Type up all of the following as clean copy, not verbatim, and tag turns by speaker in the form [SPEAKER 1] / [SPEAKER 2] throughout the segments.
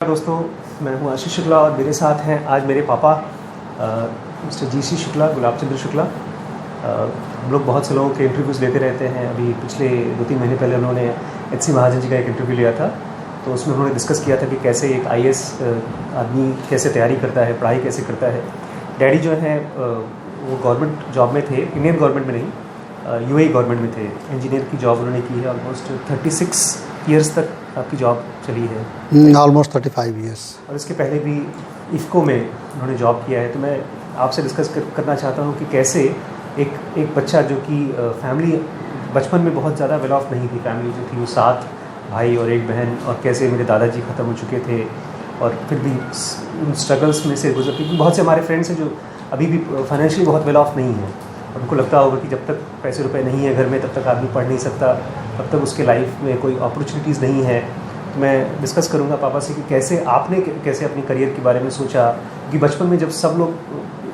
[SPEAKER 1] दोस्तों, मैं हूं आशीष शुक्ला और मेरे साथ हैं आज मेरे पापा मिस्टर जीसी शुक्ला, गुलाब चंद्र शुक्ला। हम लोग बहुत से लोगों के इंटरव्यूज़ लेते रहते हैं। अभी पिछले 2-3 महीने पहले उन्होंने एच.सी. महाजन जी का एक इंटरव्यू लिया था, तो उसमें उन्होंने डिस्कस किया था कि कैसे एक आईएएस आदमी कैसे तैयारी करता है, पढ़ाई कैसे करता है। डैडी जो है वो गवर्नमेंट जॉब में थे, इंडियन गवर्नमेंट में नहीं, यूएई गवर्नमेंट में थे। इंजीनियर की जॉब उन्होंने की है। ऑलमोस्ट 36 ईयर्स तक आपकी जॉब चली है।
[SPEAKER 2] Almost 35 years.
[SPEAKER 1] और इसके पहले भी इफ़को में उन्होंने जॉब किया है। तो मैं आपसे डिस्कस करना चाहता हूँ कि कैसे एक बच्चा जो कि फैमिली बचपन में बहुत ज़्यादा वेल ऑफ नहीं थी, फैमिली जो थी वो 7 भाई और 1 बहन, और कैसे मेरे दादाजी ख़त्म हो चुके थे और फिर भी उन स्ट्रगल्स में से गुजर, क्योंकि बहुत से हमारे फ्रेंड्स हैं जो अभी भी फाइनेंशियली बहुत वेल ऑफ नहीं हैं। उनको लगता होगा कि जब तक पैसे रुपए नहीं है घर में तब तक आदमी पढ़ नहीं सकता, तब तक उसके लाइफ में कोई अपॉर्चुनिटीज़ नहीं है। तो मैं डिस्कस करूँगा पापा से कि कैसे आपने कैसे अपने करियर के बारे में सोचा, कि बचपन में जब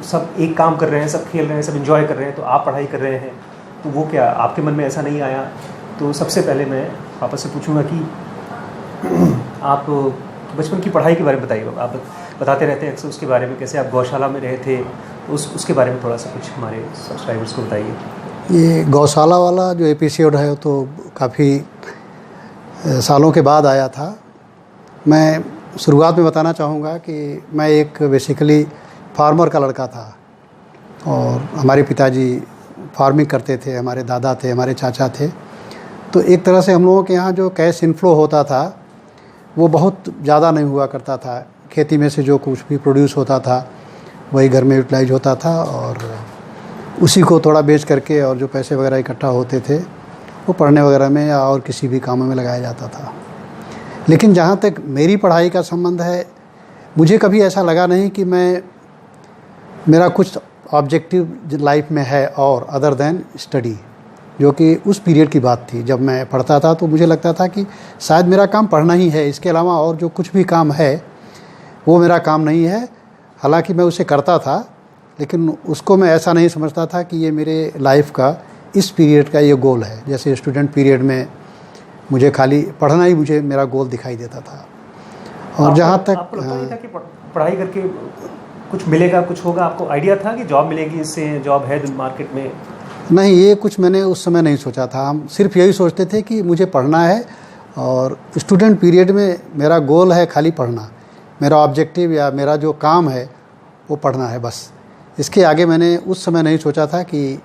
[SPEAKER 1] सब एक काम कर रहे हैं, सब खेल रहे हैं, सब एंजॉय कर रहे हैं, तो आप पढ़ाई कर रहे हैं, तो वो क्या आपके मन में ऐसा नहीं आया? तो सबसे पहले मैं पापा से पूछूंगा कि आप बचपन की पढ़ाई के बारे में बताइए। आप बताते रहते हैं अक्सर उसके बारे में, कैसे आप गौशाला में रहे थे, उसके बारे में थोड़ा सा कुछ हमारे सब्सक्राइबर्स को बताइए।
[SPEAKER 2] ये गौशाला वाला जो एपिसोड है तो काफ़ी सालों के बाद आया था। मैं शुरुआत में बताना चाहूँगा कि मैं एक बेसिकली फार्मर का लड़का था और हमारे पिताजी फार्मिंग करते थे, हमारे दादा थे, हमारे चाचा थे। तो एक तरह से हम लोगों के यहाँ जो कैश इनफ्लो होता था वो बहुत ज़्यादा नहीं हुआ करता था। खेती में से जो कुछ भी प्रोड्यूस होता था वही घर में यूटिलाइज होता था और उसी को थोड़ा बेच करके और जो पैसे वगैरह इकट्ठा होते थे वो पढ़ने वगैरह में या और किसी भी कामों में लगाया जाता था। लेकिन जहाँ तक मेरी पढ़ाई का संबंध है, मुझे कभी ऐसा लगा नहीं कि मेरा कुछ ऑब्जेक्टिव लाइफ में है और अदर देन स्टडी, जो कि उस पीरियड की बात थी। जब मैं पढ़ता था तो मुझे लगता था कि शायद मेरा काम पढ़ना ही है, इसके अलावा और जो कुछ भी काम है वो मेरा काम नहीं है। हालांकि मैं उसे करता था, लेकिन उसको मैं ऐसा नहीं समझता था कि ये मेरे लाइफ का इस पीरियड का ये गोल है। जैसे स्टूडेंट पीरियड में मुझे खाली पढ़ना ही मुझे मेरा गोल दिखाई देता था। और जहाँ तक
[SPEAKER 1] आपको लगता नहीं था कि पढ़ाई करके कुछ मिलेगा, कुछ होगा? आपको आइडिया था कि जॉब मिलेगी, इससे जॉब है मार्केट में?
[SPEAKER 2] नहीं, ये कुछ मैंने उस समय नहीं सोचा था। हम सिर्फ यही सोचते थे कि मुझे पढ़ना है और स्टूडेंट पीरियड में मेरा गोल है खाली पढ़ना। मेरा ऑब्जेक्टिव या मेरा जो काम है वो पढ़ना है, बस। इसके आगे मैंने उस समय नहीं सोचा था कि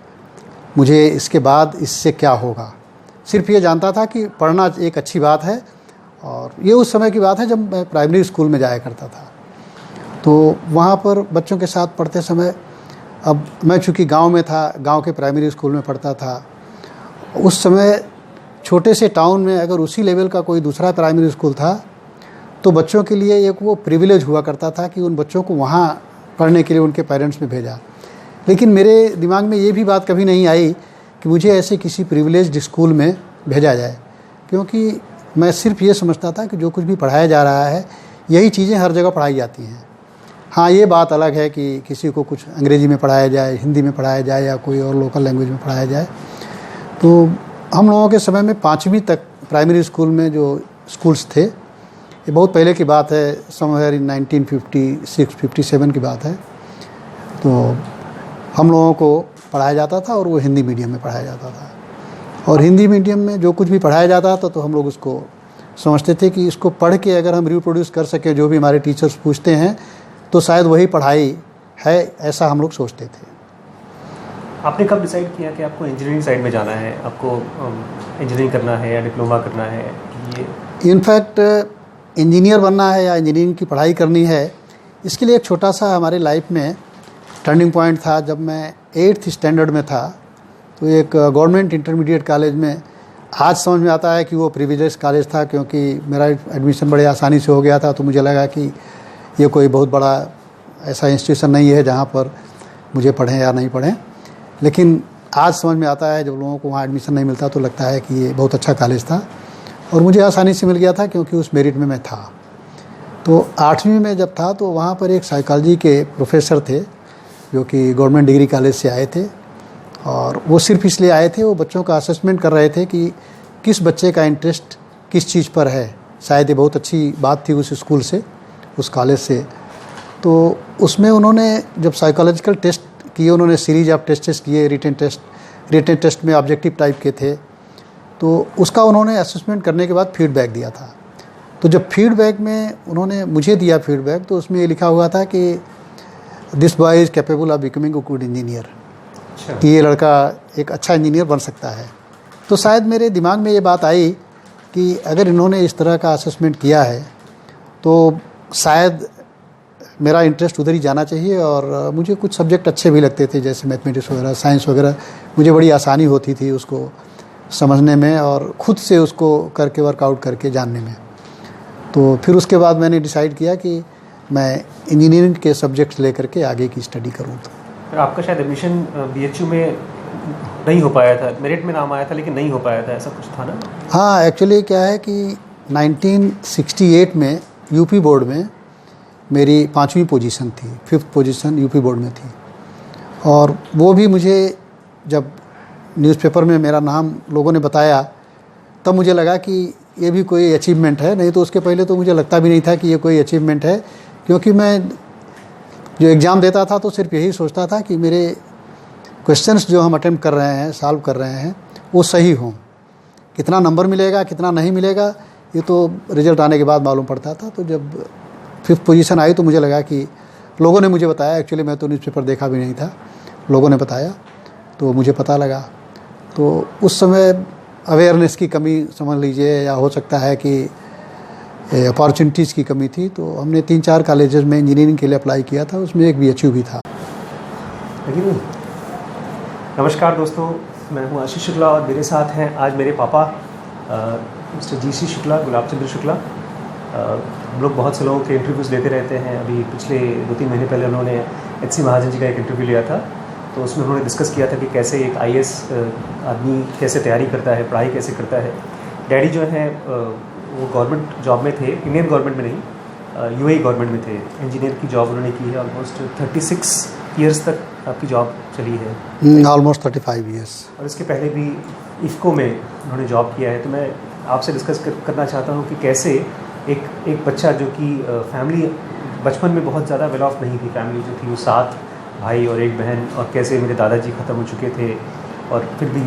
[SPEAKER 2] मुझे इसके बाद इससे क्या होगा। सिर्फ ये जानता था कि पढ़ना एक अच्छी बात है। और ये उस समय की बात है जब मैं प्राइमरी स्कूल में जाया करता था। तो वहाँ पर बच्चों के साथ पढ़ते समय, अब मैं चूँकि गांव में था, गांव के प्राइमरी स्कूल में पढ़ता था। उस समय छोटे से टाउन में अगर उसी लेवल का कोई दूसरा प्राइमरी स्कूल था तो बच्चों के लिए एक वो प्रिविलेज हुआ करता था कि उन बच्चों को वहाँ पढ़ने के लिए उनके पेरेंट्स ने भेजा। लेकिन मेरे दिमाग में ये भी बात कभी नहीं आई कि मुझे ऐसे किसी प्रिविलेज्ड स्कूल में भेजा जाए, क्योंकि मैं सिर्फ ये समझता था कि जो कुछ भी पढ़ाया जा रहा है यही चीज़ें हर जगह पढ़ाई जाती हैं। हाँ, ये बात अलग है कि किसी को कुछ अंग्रेज़ी में पढ़ाया जाए, हिंदी में पढ़ाया जाए या कोई और लोकल लैंग्वेज में पढ़ाया जाए। तो हम लोगों के समय में 5वीं तक प्राइमरी स्कूल में जो स्कूल्स थे, ये बहुत पहले की बात है, समवेयर इन 1956-57 की बात है। तो हम लोगों को पढ़ाया जाता था और वो हिंदी मीडियम में पढ़ाया जाता था। और हिंदी मीडियम में जो कुछ भी पढ़ाया जाता था तो हम लोग उसको समझते थे कि इसको पढ़ के अगर हम रिप्रोड्यूस कर सकें, जो भी हमारे टीचर्स पूछते हैं, तो शायद वही पढ़ाई है, ऐसा हम लोग सोचते थे।
[SPEAKER 1] आपने कब डिसाइड किया कि आपको इंजीनियरिंग साइड में जाना है, आपको इंजीनियरिंग करना है या डिप्लोमा करना है? ये
[SPEAKER 2] इनफैक्ट इंजीनियर बनना है या इंजीनियरिंग की पढ़ाई करनी है, इसके लिए एक छोटा सा हमारे लाइफ में टर्निंग पॉइंट था। जब मैं 8th स्टैंडर्ड में था तो एक गवर्नमेंट इंटरमीडिएट कॉलेज में, आज समझ में आता है कि वो प्रिविलेज कॉलेज था, क्योंकि मेरा एडमिशन बड़े आसानी से हो गया था। तो मुझे लगा कि ये कोई बहुत बड़ा ऐसा इंस्टीट्यूशन नहीं है जहाँ पर मुझे पढ़ें या नहीं पढ़ें। लेकिन आज समझ में आता है, जब लोगों को वहाँ एडमिशन नहीं मिलता तो लगता है कि ये बहुत अच्छा कॉलेज था और मुझे आसानी से मिल गया था क्योंकि उस मेरिट में मैं था। तो 8वीं में जब था तो वहाँ पर एक साइकोलॉजी के प्रोफेसर थे जो कि गवर्नमेंट डिग्री कॉलेज से आए थे, और वो सिर्फ इसलिए आए थे, वो बच्चों का असेसमेंट कर रहे थे कि किस बच्चे का इंटरेस्ट किस चीज़ पर है, शायद ये बहुत अच्छी बात थी उस स्कूल से, उस कॉलेज से। तो उसमें उन्होंने जब साइकोलॉजिकल टेस्ट किए, उन्होंने सीरीज ऑफ टेस्ट किए, रिटन टेस्ट में ऑब्जेक्टिव टाइप के थे। तो उसका उन्होंने असेसमेंट करने के बाद फीडबैक दिया था। तो जब फीडबैक में उन्होंने मुझे दिया फीडबैक, तो उसमें ये लिखा हुआ था कि this boy is capable of becoming a good engineer, कि ये लड़का एक अच्छा इंजीनियर बन सकता है। तो शायद मेरे दिमाग में ये बात आई कि अगर इन्होंने इस तरह का असेसमेंट किया है तो शायद मेरा इंटरेस्ट उधर ही जाना चाहिए। और मुझे कुछ सब्जेक्ट अच्छे भी लगते थे, जैसे मैथमेटिक्स वगैरह, साइंस वगैरह, मुझे बड़ी आसानी होती थी उसको समझने में और ख़ुद से उसको करके वर्कआउट करके जानने में। तो फिर उसके बाद मैंने डिसाइड किया कि मैं इंजीनियरिंग के सब्जेक्ट्स लेकर के आगे की स्टडी करूँ।
[SPEAKER 1] तो आपका शायद एडमिशन BHU में नहीं हो पाया था, मेरिट में नाम आया था लेकिन नहीं हो पाया था, ऐसा कुछ था ना?
[SPEAKER 2] हाँ, एक्चुअली क्या है कि 1968 में यूपी बोर्ड में मेरी 5वीं पोजीशन थी, 5th पोजीशन यूपी बोर्ड में थी। और वो भी मुझे जब न्यूज़पेपर में मेरा नाम लोगों ने बताया तब मुझे लगा कि ये भी कोई अचीवमेंट है। नहीं तो उसके पहले तो मुझे लगता भी नहीं था कि ये कोई अचीवमेंट है, क्योंकि मैं जो एग्ज़ाम देता था तो सिर्फ यही सोचता था कि मेरे क्वेश्चंस जो हम अटेम्प्ट कर रहे हैं, सॉल्व कर रहे हैं, वो सही हों। कितना नंबर मिलेगा, कितना नहीं मिलेगा, ये तो रिज़ल्ट आने के बाद मालूम पड़ता था। तो जब 5th पोजीशन आई तो मुझे लगा कि लोगों ने मुझे बताया, एक्चुअली मैं तो न्यूज़पेपर देखा भी नहीं था, लोगों ने बताया तो मुझे पता लगा। तो उस समय अवेयरनेस की कमी समझ लीजिए, या हो सकता है कि अपॉर्चुनिटीज़ की कमी थी। तो हमने 3-4 कॉलेजेस में इंजीनियरिंग के लिए अप्लाई किया था, उसमें एक BHU भी था।
[SPEAKER 1] नमस्कार दोस्तों, मैं हूं आशीष शुक्ला और मेरे साथ हैं आज मेरे पापा मिस्टर GC शुक्ला, गुलाब चंद्र शुक्ला। हम लोग बहुत से लोगों के इंटरव्यूज़ लेते रहते हैं। अभी पिछले 2-3 महीने पहले उन्होंने HC महाजन जी का एक इंटरव्यू लिया था, तो उसमें उन्होंने डिस्कस किया था कि कैसे एक IAS आदमी कैसे तैयारी करता है, पढ़ाई कैसे करता है। डैडी जो है वो गवर्नमेंट जॉब में थे, इंडियन गवर्नमेंट में नहीं, UAE गवर्नमेंट में थे। इंजीनियर की जॉब उन्होंने की है, ऑलमोस्ट 36 ईयर्स तक आपकी जॉब चली है।
[SPEAKER 2] Almost 35 years.
[SPEAKER 1] और इसके पहले भी IFCO में उन्होंने जॉब किया है। तो मैं आपसे डिस्कस करना चाहता हूँ कि कैसे एक बच्चा जो कि फैमिली बचपन में बहुत ज़्यादा वेल ऑफ नहीं थी, फैमिली जो थी वो 7 भाई और 1 बहन, और कैसे मेरे दादाजी ख़त्म हो चुके थे और फिर भी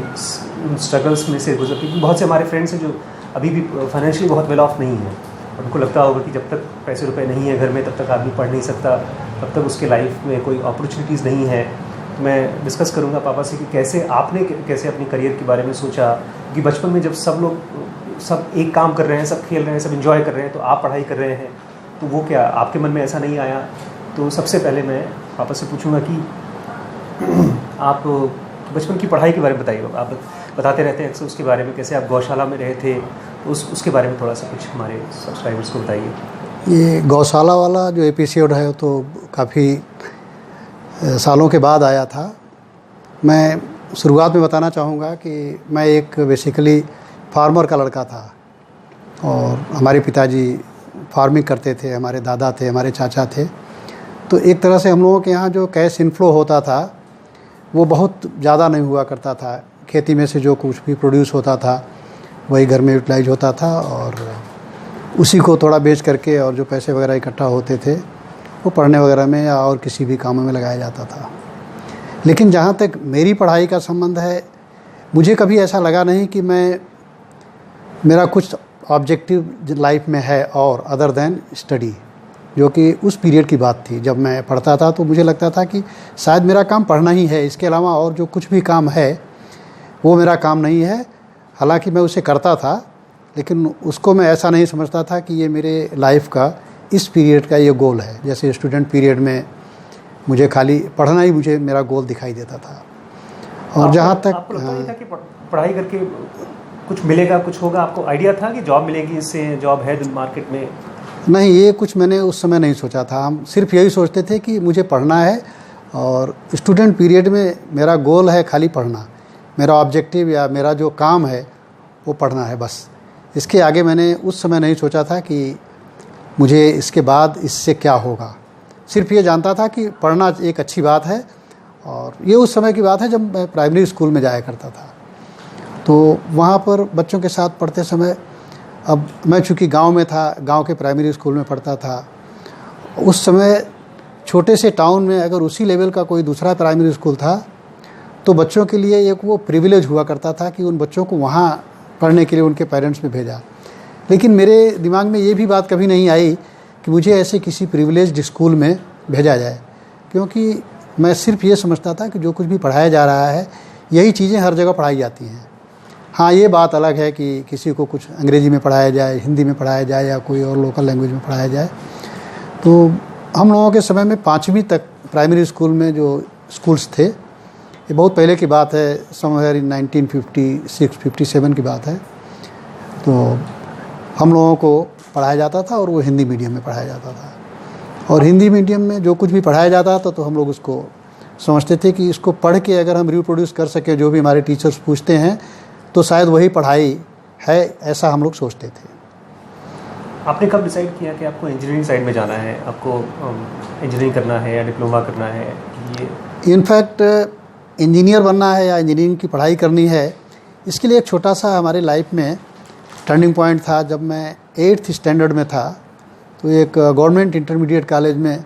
[SPEAKER 1] उन स्ट्रगल्स में से गुजर, क्योंकि बहुत से हमारे फ्रेंड्स हैं जो अभी भी फाइनेंशियली बहुत वेल ऑफ नहीं हैं। उनको लगता होगा कि जब तक पैसे रुपए नहीं है घर में तब तक आदमी पढ़ नहीं सकता, तब तक उसके लाइफ में कोई अपॉर्चुनिटीज़ नहीं है। तो मैं डिस्कस करूँगा पापा से कि कैसे आपने कैसे अपने करियर के बारे में सोचा, कि बचपन में जब सब एक काम कर रहे हैं, सब खेल रहे हैं, सब एंजॉय कर रहे हैं, तो आप पढ़ाई कर रहे हैं, तो वो क्या आपके मन में ऐसा नहीं आया? तो सबसे पहले मैं पापा से पूछूंगा कि आप बचपन की पढ़ाई के बारे में बताइए। आप बताते रहते हैं अक्सर उसके बारे में, कैसे आप गौशाला में रहे थे, तो उसके बारे में थोड़ा सा कुछ हमारे सब्सक्राइबर्स को बताइए।
[SPEAKER 2] ये गौशाला वाला जो एपिसोड है तो काफ़ी सालों के बाद आया था। मैं शुरुआत में बताना चाहूँगा कि मैं एक बेसिकली फार्मर का लड़का था और हमारे पिताजी फार्मिंग करते थे, हमारे दादा थे, हमारे चाचा थे। तो एक तरह से हम लोगों के यहाँ जो कैश इनफ्लो होता था वो बहुत ज़्यादा नहीं हुआ करता था। खेती में से जो कुछ भी प्रोड्यूस होता था वही घर में यूटिलाइज होता था और उसी को थोड़ा बेच करके और जो पैसे वगैरह इकट्ठा होते थे वो पढ़ने वगैरह में या और किसी भी कामों में लगाया जाता था। लेकिन जहाँ तक मेरी पढ़ाई का संबंध है, मुझे कभी ऐसा लगा नहीं कि मेरा कुछ ऑब्जेक्टिव लाइफ में है और अदर देन स्टडी, जो कि उस पीरियड की बात थी। जब मैं पढ़ता था तो मुझे लगता था कि शायद मेरा काम पढ़ना ही है, इसके अलावा और जो कुछ भी काम है वो मेरा काम नहीं है। हालांकि मैं उसे करता था, लेकिन उसको मैं ऐसा नहीं समझता था कि ये मेरे लाइफ का इस पीरियड का ये गोल है। जैसे स्टूडेंट पीरियड में मुझे खाली पढ़ना ही मुझे मेरा गोल दिखाई देता था। और जहाँ तक
[SPEAKER 1] आपको लगता नहीं था कि पढ़ाई करके कुछ मिलेगा, कुछ होगा? आपको आइडिया था कि जॉब मिलेगी, इससे जॉब है मार्केट में?
[SPEAKER 2] नहीं, ये कुछ मैंने उस समय नहीं सोचा था। हम सिर्फ यही सोचते थे कि मुझे पढ़ना है और स्टूडेंट पीरियड में मेरा गोल है खाली पढ़ना। मेरा ऑब्जेक्टिव या मेरा जो काम है वो पढ़ना है बस। इसके आगे मैंने उस समय नहीं सोचा था कि मुझे इसके बाद इससे क्या होगा। सिर्फ ये जानता था कि पढ़ना एक अच्छी बात है। और ये उस समय की बात है जब मैं प्राइमरी स्कूल में जाया करता था। तो वहाँ पर बच्चों के साथ पढ़ते समय अब मैं चूँकि गांव में था, गांव के प्राइमरी स्कूल में पढ़ता था, उस समय छोटे से टाउन में अगर उसी लेवल का कोई दूसरा प्राइमरी स्कूल था तो बच्चों के लिए एक वो प्रिविलेज हुआ करता था कि उन बच्चों को वहाँ पढ़ने के लिए उनके पेरेंट्स ने भेजा। लेकिन मेरे दिमाग में ये भी बात कभी नहीं आई कि मुझे ऐसे किसी प्रिविलेज्ड स्कूल में भेजा जाए, क्योंकि मैं सिर्फ ये समझता था कि जो कुछ भी पढ़ाया जा रहा है यही चीज़ें हर जगह पढ़ाई जाती हैं। हाँ, ये बात अलग है कि किसी को कुछ अंग्रेज़ी में पढ़ाया जाए, हिंदी में पढ़ाया जाए या कोई और लोकल लैंग्वेज में पढ़ाया जाए। तो हम लोगों के समय में 5वीं तक प्राइमरी स्कूल में जो स्कूल्स थे, ये बहुत पहले की बात है, समवेयर इन 1956-57 की बात है, तो हम लोगों को पढ़ाया जाता था और वो हिंदी मीडियम में पढ़ाया जाता था। और हिंदी मीडियम में जो कुछ भी पढ़ाया जाता था तो हम लोग उसको समझते थे कि इसको पढ़ के अगर हम रिप्रोड्यूस कर सकें, जो भी हमारे टीचर्स पूछते हैं, तो शायद वही पढ़ाई है, ऐसा हम लोग सोचते थे।
[SPEAKER 1] आपने कब डिसाइड किया कि आपको इंजीनियरिंग साइड में जाना है, आपको इंजीनियरिंग करना है या डिप्लोमा करना है? ये
[SPEAKER 2] इनफैक्ट इंजीनियर बनना है या इंजीनियरिंग की पढ़ाई करनी है, इसके लिए एक छोटा सा हमारे लाइफ में टर्निंग पॉइंट था। जब मैं 8th स्टैंडर्ड में था तो एक गवर्नमेंट इंटरमीडिएट कॉलेज में,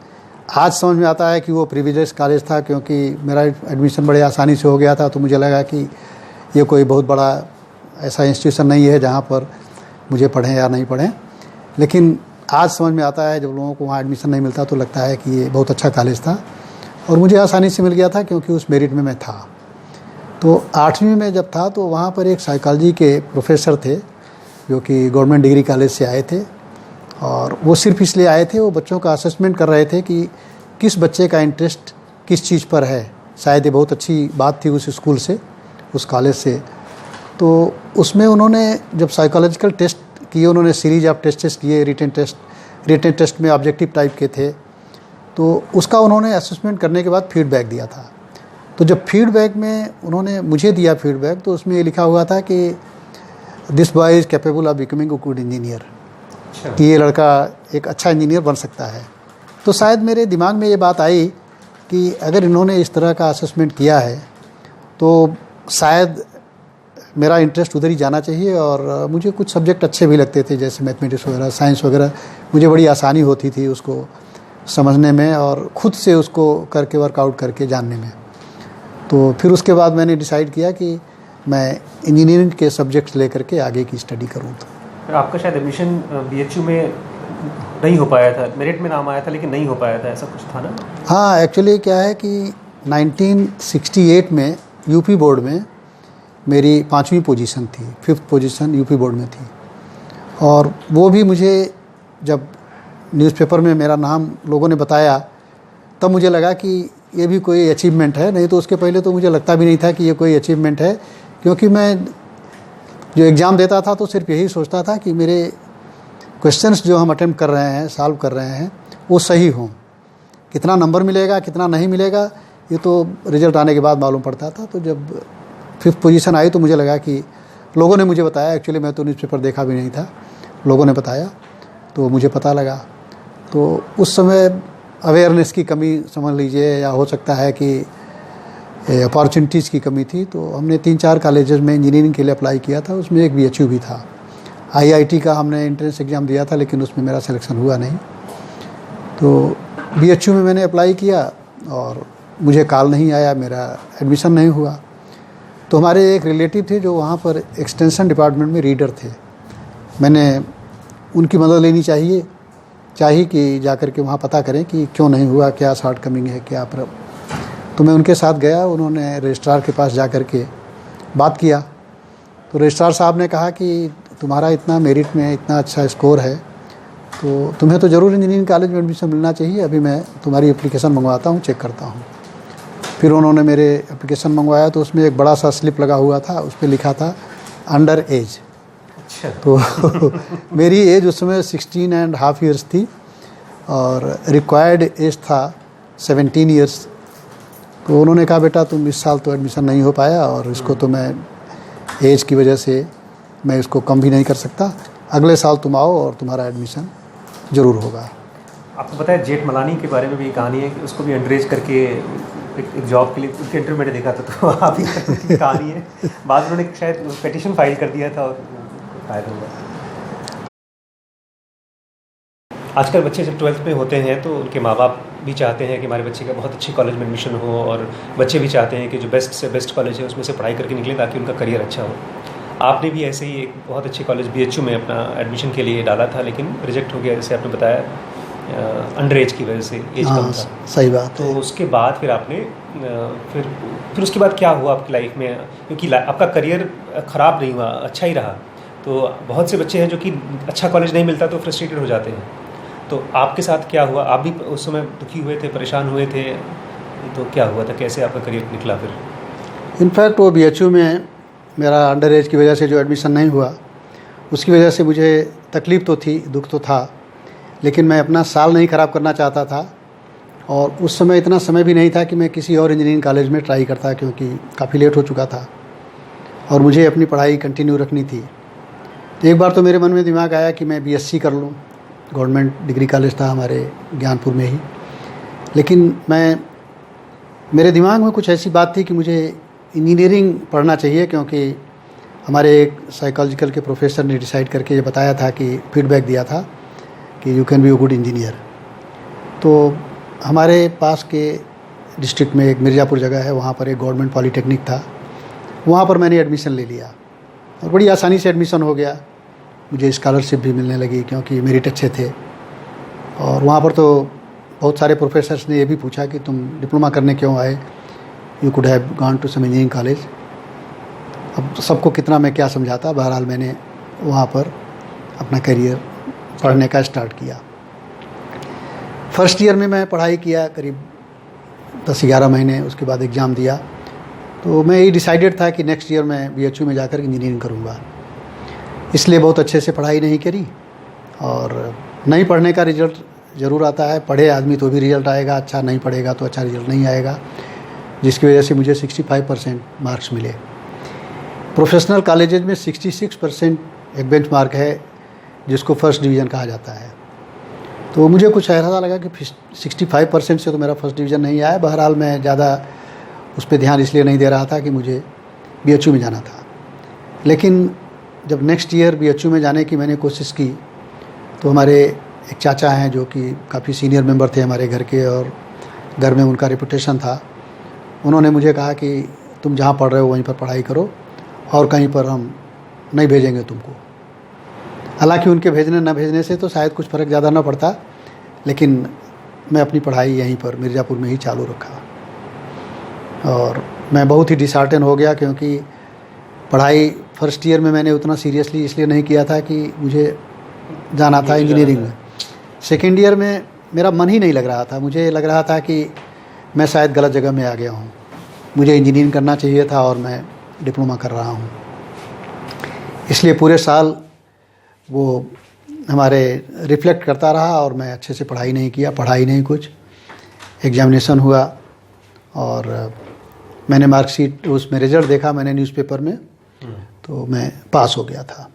[SPEAKER 2] आज समझ में आता है कि वो प्रिविलेज कॉलेज था, क्योंकि मेरा एडमिशन बड़े आसानी से हो गया था। तो मुझे लगा कि ये कोई बहुत बड़ा ऐसा इंस्टीट्यूशन नहीं है जहाँ पर मुझे पढ़ें या नहीं पढ़ें। लेकिन आज समझ में आता है, जब लोगों को वहाँ एडमिशन नहीं मिलता तो लगता है कि ये बहुत अच्छा कॉलेज था, और मुझे आसानी से मिल गया था क्योंकि उस मेरिट में मैं था। तो 8वीं में जब था तो वहाँ पर एक साइकोलॉजी के प्रोफेसर थे जो कि गवर्नमेंट डिग्री कॉलेज से आए थे, और वो सिर्फ इसलिए आए थे, वो बच्चों का असेसमेंट कर रहे थे कि किस बच्चे का इंटरेस्ट किस चीज़ पर है। शायद ये बहुत अच्छी बात थी उस स्कूल से, उस कॉलेज से। तो उसमें उन्होंने जब साइकोलॉजिकल टेस्ट किए, उन्होंने सीरीज ऑफ टेस्ट किए, रिटन टेस्ट में ऑब्जेक्टिव टाइप के थे, तो उसका उन्होंने असेसमेंट करने के बाद फीडबैक दिया था। तो जब फीडबैक में उन्होंने मुझे दिया फीडबैक, तो उसमें ये लिखा हुआ था कि this boy is capable of becoming a good engineer, कि ये लड़का एक अच्छा इंजीनियर बन सकता है। तो शायद मेरे दिमाग में ये बात आई कि अगर इन्होंने इस तरह का असेसमेंट किया है तो शायद मेरा इंटरेस्ट उधर ही जाना चाहिए। और मुझे कुछ सब्जेक्ट अच्छे भी लगते थे, जैसे मैथमेटिक्स वगैरह, साइंस वगैरह, मुझे बड़ी आसानी होती थी उसको समझने में और ख़ुद से उसको करके वर्कआउट करके जानने में। तो फिर उसके बाद मैंने डिसाइड किया कि मैं इंजीनियरिंग के सब्जेक्ट्स लेकर के आगे की स्टडी करूँ।
[SPEAKER 1] तो आपका शायद एडमिशन BHU में नहीं हो पाया था, मेरिट में नाम आया था लेकिन नहीं हो पाया था, ऐसा कुछ था ना?
[SPEAKER 2] हाँ, एक्चुअली क्या है कि 1968 में यूपी बोर्ड में मेरी 5वीं पोजीशन थी, 5th पोजीशन यूपी बोर्ड में थी। और वो भी मुझे जब न्यूज़पेपर में मेरा नाम लोगों ने बताया तब मुझे लगा कि ये भी कोई अचीवमेंट है, नहीं तो उसके पहले तो मुझे लगता भी नहीं था कि ये कोई अचीवमेंट है, क्योंकि मैं जो एग्ज़ाम देता था तो सिर्फ यही सोचता था कि मेरे क्वेश्चंस जो हम अटेम्प्ट कर रहे हैं, सॉल्व कर रहे हैं, वो सही हों। कितना नंबर मिलेगा, कितना नहीं मिलेगा, ये तो रिज़ल्ट आने के बाद मालूम पड़ता था। तो जब 5th पोजीशन आई तो मुझे लगा कि लोगों ने मुझे बताया, एक्चुअली मैं तो न्यूज़पेपर देखा भी नहीं था, लोगों ने बताया तो मुझे पता लगा। तो उस समय अवेयरनेस की कमी समझ लीजिए, या हो सकता है कि अपॉर्चुनिटीज़ की कमी थी। तो हमने 3-4 कॉलेजेस में इंजीनियरिंग के लिए अप्लाई किया था, उसमें एक BHU भी था। IIT का हमने एंट्रेंस एग्ज़ाम दिया था लेकिन उसमें मेरा सिलेक्शन हुआ नहीं। तो BHU में मैंने अप्लाई किया और मुझे कॉल नहीं आया, मेरा एडमिशन नहीं हुआ। तो हमारे एक रिलेटिव थे जो वहाँ पर एक्सटेंशन डिपार्टमेंट में रीडर थे, मैंने उनकी मदद लेनी चाहिए कि जा कर के वहाँ पता करें कि क्यों नहीं हुआ, क्या शॉर्ट कमिंग है, क्या प्रॉब्लम। तो मैं उनके साथ गया, उन्होंने रजिस्ट्रार के पास जा कर के बात किया। तो रजिस्ट्रार साहब ने कहा कि तुम्हारा इतना मेरिट में इतना अच्छा स्कोर है तो तुम्हें तो ज़रूर इंजीनियरिंग कॉलेज में एडमिशन मिलना चाहिए, अभी मैं तुम्हारी एप्लीकेशन मंगवाता हूँ, चेक करता हूँ। फिर उन्होंने मेरे एप्लीकेशन मंगवाया तो उसमें एक बड़ा सा स्लिप लगा हुआ था, उस पर लिखा था अंडर एज। तो मेरी एज उस समय 16.5 ईयर्स थी और रिक्वायर्ड एज था 17 ईयर्स। तो उन्होंने कहा बेटा तुम इस साल तो एडमिशन नहीं हो पाया और इसको तो मैं एज की वजह से मैं इसको कम भी नहीं कर सकता, अगले साल तुम आओ और तुम्हारा एडमिशन ज़रूर होगा।
[SPEAKER 1] आपको पता है जेठमलानी के बारे में भी कहानी है कि उसको भी अंडरेज करके एक जॉब के लिए उनके इंटरव्यू मैंने देखा था, तो आप ही कहानी है। बाद में उन्होंने शायद पिटीशन फाइल कर दिया था और फायर हुआ। आजकल बच्चे जब 12th में होते हैं तो उनके माँ बाप भी चाहते हैं कि हमारे बच्चे का बहुत अच्छे कॉलेज में एडमिशन हो, और बच्चे भी चाहते हैं कि जो बेस्ट से बेस्ट कॉलेज है उसमें से पढ़ाई करके निकले ताकि उनका करियर अच्छा हो। आपने भी ऐसे ही एक बहुत अच्छे कॉलेज BHU में अपना एडमिशन के लिए डाला था, लेकिन रिजेक्ट हो गया, जैसे आपने बताया अंडर एज की वजह से, एज कम था।
[SPEAKER 2] सही बात।
[SPEAKER 1] तो उसके बाद फिर आपने फिर उसके बाद क्या हुआ आपकी लाइफ में? क्योंकि आपका करियर ख़राब नहीं हुआ, अच्छा ही रहा। तो बहुत से बच्चे हैं जो कि अच्छा कॉलेज नहीं मिलता तो फ्रस्ट्रेटेड हो जाते हैं। तो आपके साथ क्या हुआ? आप भी उस समय दुखी हुए थे, परेशान हुए थे, तो क्या हुआ था, कैसे आपका करियर निकला फिर?
[SPEAKER 2] इनफैक्ट वो BHU में मेरा अंडर एज की वजह से जो एडमिशन नहीं हुआ, उसकी वजह से मुझे तकलीफ़ तो थी, दुख तो था, लेकिन मैं अपना साल नहीं ख़राब करना चाहता था। और उस समय इतना समय भी नहीं था कि मैं किसी और इंजीनियरिंग कॉलेज में ट्राई करता, क्योंकि काफ़ी लेट हो चुका था और मुझे अपनी पढ़ाई कंटिन्यू रखनी थी। तो एक बार तो मेरे मन में दिमाग आया कि मैं BSc कर लूँ। गवर्नमेंट डिग्री कॉलेज था हमारे ज्ञानपुर में ही, लेकिन मेरे दिमाग में कुछ ऐसी बात थी कि मुझे इंजीनियरिंग पढ़ना चाहिए, क्योंकि हमारे एक साइकोलॉजिकल के प्रोफेसर ने डिसाइड करके ये बताया था, कि फीडबैक दिया था कि you can be a good engineer. तो हमारे पास के डिस्ट्रिक्ट में एक मिर्ज़ापुर जगह है, वहाँ पर एक गवर्नमेंट पॉलीटेक्निक था, वहाँ पर मैंने एडमिशन ले लिया और बड़ी आसानी से एडमिशन हो गया। मुझे स्कॉलरशिप भी मिलने लगी क्योंकि मेरिट अच्छे थे। और वहाँ पर तो बहुत सारे प्रोफेसर्स ने ये भी पूछा कि तुम डिप्लोमा करने क्यों आए, you could have gone to some engineering college. अब सबको कितना मैं क्या समझाता, बहरहाल मैंने वहाँ पर अपना करियर पढ़ने का स्टार्ट किया। फर्स्ट ईयर में मैं पढ़ाई किया करीब 10-11 महीने, उसके बाद एग्ज़ाम दिया। तो मैं ये डिसाइडेड था कि नेक्स्ट ईयर मैं BHU में जाकर इंजीनियरिंग करूँगा, इसलिए बहुत अच्छे से पढ़ाई नहीं करी। और नहीं पढ़ने का रिज़ल्ट ज़रूर आता है, पढ़े आदमी तो भी रिज़ल्ट आएगा अच्छा, नहीं पढ़ेगा तो अच्छा रिज़ल्ट नहीं आएगा, जिसकी वजह से मुझे 65% मार्क्स मिले। प्रोफेशनल कॉलेजेज में 66% एक बेंच मार्क है, जिसको फर्स्ट डिवीज़न कहा जाता है। तो मुझे कुछ ऐसा लगा कि 65% से तो मेरा फर्स्ट डिवीज़न नहीं आया। बहरहाल मैं ज़्यादा उस पर ध्यान इसलिए नहीं दे रहा था कि मुझे BHU में जाना था। लेकिन जब नेक्स्ट ईयर BHU में जाने की मैंने कोशिश की, तो हमारे एक चाचा हैं जो कि काफ़ी सीनियर मेंबर थे हमारे घर के, और घर में उनका रेपुटेशन था। उन्होंने मुझे कहा कि तुम जहाँ पढ़ रहे हो वहीं पर पढ़ाई करो, और कहीं पर हम नहीं भेजेंगे तुमको। हालांकि उनके भेजने न भेजने से तो शायद कुछ फ़र्क ज़्यादा ना पड़ता, लेकिन मैं अपनी पढ़ाई यहीं पर मिर्ज़ापुर में ही चालू रखा। और मैं बहुत ही डिसहार्टन हो गया, क्योंकि पढ़ाई फर्स्ट ईयर में मैंने उतना सीरियसली इसलिए नहीं किया था कि मुझे जाना था इंजीनियरिंग में। सेकेंड ईयर में मेरा मन ही नहीं लग रहा था, मुझे लग रहा था कि मैं शायद गलत जगह में आ गया हूँ, मुझे इंजीनियरिंग करना चाहिए था और मैं डिप्लोमा कर रहा हूँ। इसलिए पूरे साल वो हमारे रिफ्लेक्ट करता रहा और मैं अच्छे से पढ़ाई नहीं किया, पढ़ाई नहीं कुछ। एग्जामिनेशन हुआ और मैंने मार्कशीट, उसमें रिज़ल्ट देखा मैंने न्यूज़पेपर में, तो मैं पास हो गया था।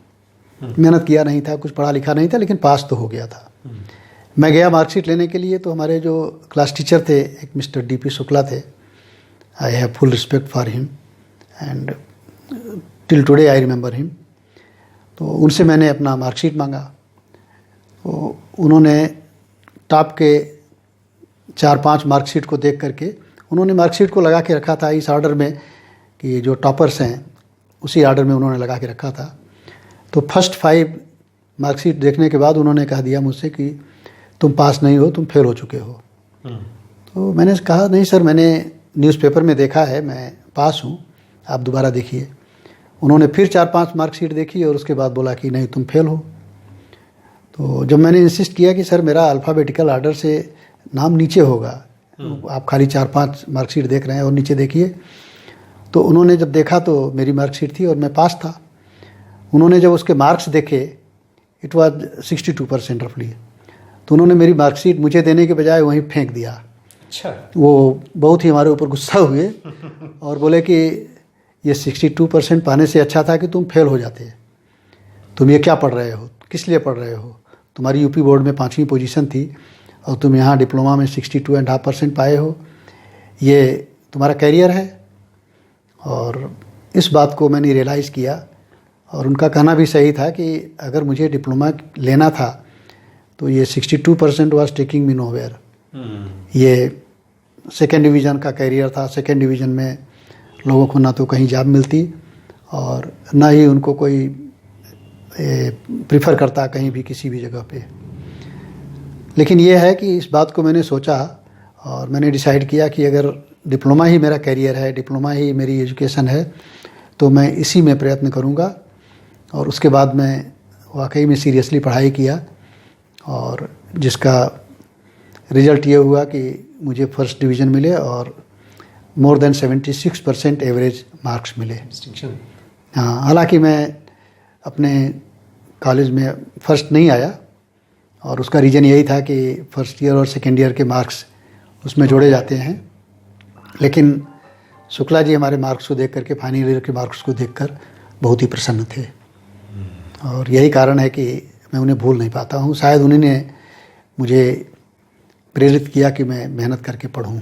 [SPEAKER 2] मेहनत किया नहीं था, कुछ पढ़ा लिखा नहीं था, लेकिन पास तो हो गया था। मैं गया मार्कशीट लेने के लिए, तो हमारे जो क्लास टीचर थे, एक मिस्टर DP शुक्ला थे, I have full respect for him and till today I remember him. तो उनसे मैंने अपना मार्कशीट मांगा, तो उन्होंने टॉप के 4-5 मार्कशीट को देख करके उन्होंने मार्कशीट को लगा के रखा था इस ऑर्डर में कि जो टॉपर्स हैं उसी ऑर्डर में उन्होंने लगा के रखा था। तो फर्स्ट 5 मार्कशीट देखने के बाद उन्होंने कह दिया मुझसे कि तुम पास नहीं हो, तुम फेल हो चुके हो। तो मैंने कहा नहीं सर, मैंने न्यूज़पेपर में देखा है, मैं पास हूँ, आप दोबारा देखिए। उन्होंने फिर 4-5 मार्कशीट देखी और उसके बाद बोला कि नहीं तुम फेल हो। तो जब मैंने इंसिस्ट किया कि सर मेरा अल्फ़ाबेटिकल ऑर्डर से नाम नीचे होगा, आप खाली 4-5 मार्कशीट देख रहे हैं और नीचे देखिए, तो उन्होंने जब देखा तो मेरी मार्कशीट थी और मैं पास था। उन्होंने जब उसके मार्क्स देखे, इट वाज 62% रफली, तो उन्होंने मेरी मार्कशीट मुझे देने के बजाय वहीं फेंक दिया।
[SPEAKER 1] अच्छा।
[SPEAKER 2] वो बहुत ही हमारे ऊपर गुस्सा हुए और बोले कि ये 62% पाने से अच्छा था कि तुम फेल हो जाते, तुम ये क्या पढ़ रहे हो, किस लिए पढ़ रहे हो, तुम्हारी यूपी बोर्ड में 5वीं पोजीशन थी और तुम यहाँ डिप्लोमा में 62.5% पाए हो, ये तुम्हारा कैरियर है। और इस बात को मैंने रियलाइज़ किया और उनका कहना भी सही था कि अगर मुझे डिप्लोमा लेना था तो ये 62% वाज टेकिंग मी नोवेयर। ये सेकेंड डिवीज़न का कैरियर था। सेकेंड डिवीज़न में लोगों को ना तो कहीं जॉब मिलती और ना ही उनको कोई प्रीफर करता कहीं भी किसी भी जगह पे। लेकिन ये है कि इस बात को मैंने सोचा और मैंने डिसाइड किया कि अगर डिप्लोमा ही मेरा कैरियर है, डिप्लोमा ही मेरी एजुकेशन है, तो मैं इसी में प्रयत्न करूँगा। और उसके बाद मैं वाकई में सीरियसली पढ़ाई किया और जिसका रिज़ल्ट ये हुआ कि मुझे फर्स्ट डिवीज़न मिले और मोर देन 76% एवरेज मार्क्स मिले। हाँ, हालांकि मैं अपने कॉलेज में फर्स्ट नहीं आया और उसका रीज़न यही था कि फर्स्ट ईयर और सेकेंड ईयर के मार्क्स उसमें जोड़े जाते हैं। लेकिन शुक्ला जी हमारे मार्क्स को देख करके, फाइनल ईयर के मार्क्स को देखकर बहुत ही प्रसन्न थे और यही कारण है कि मैं उन्हें भूल नहीं पाता हूँ। शायद उन्हीं ने मुझे प्रेरित किया कि मैं मेहनत करके पढूं।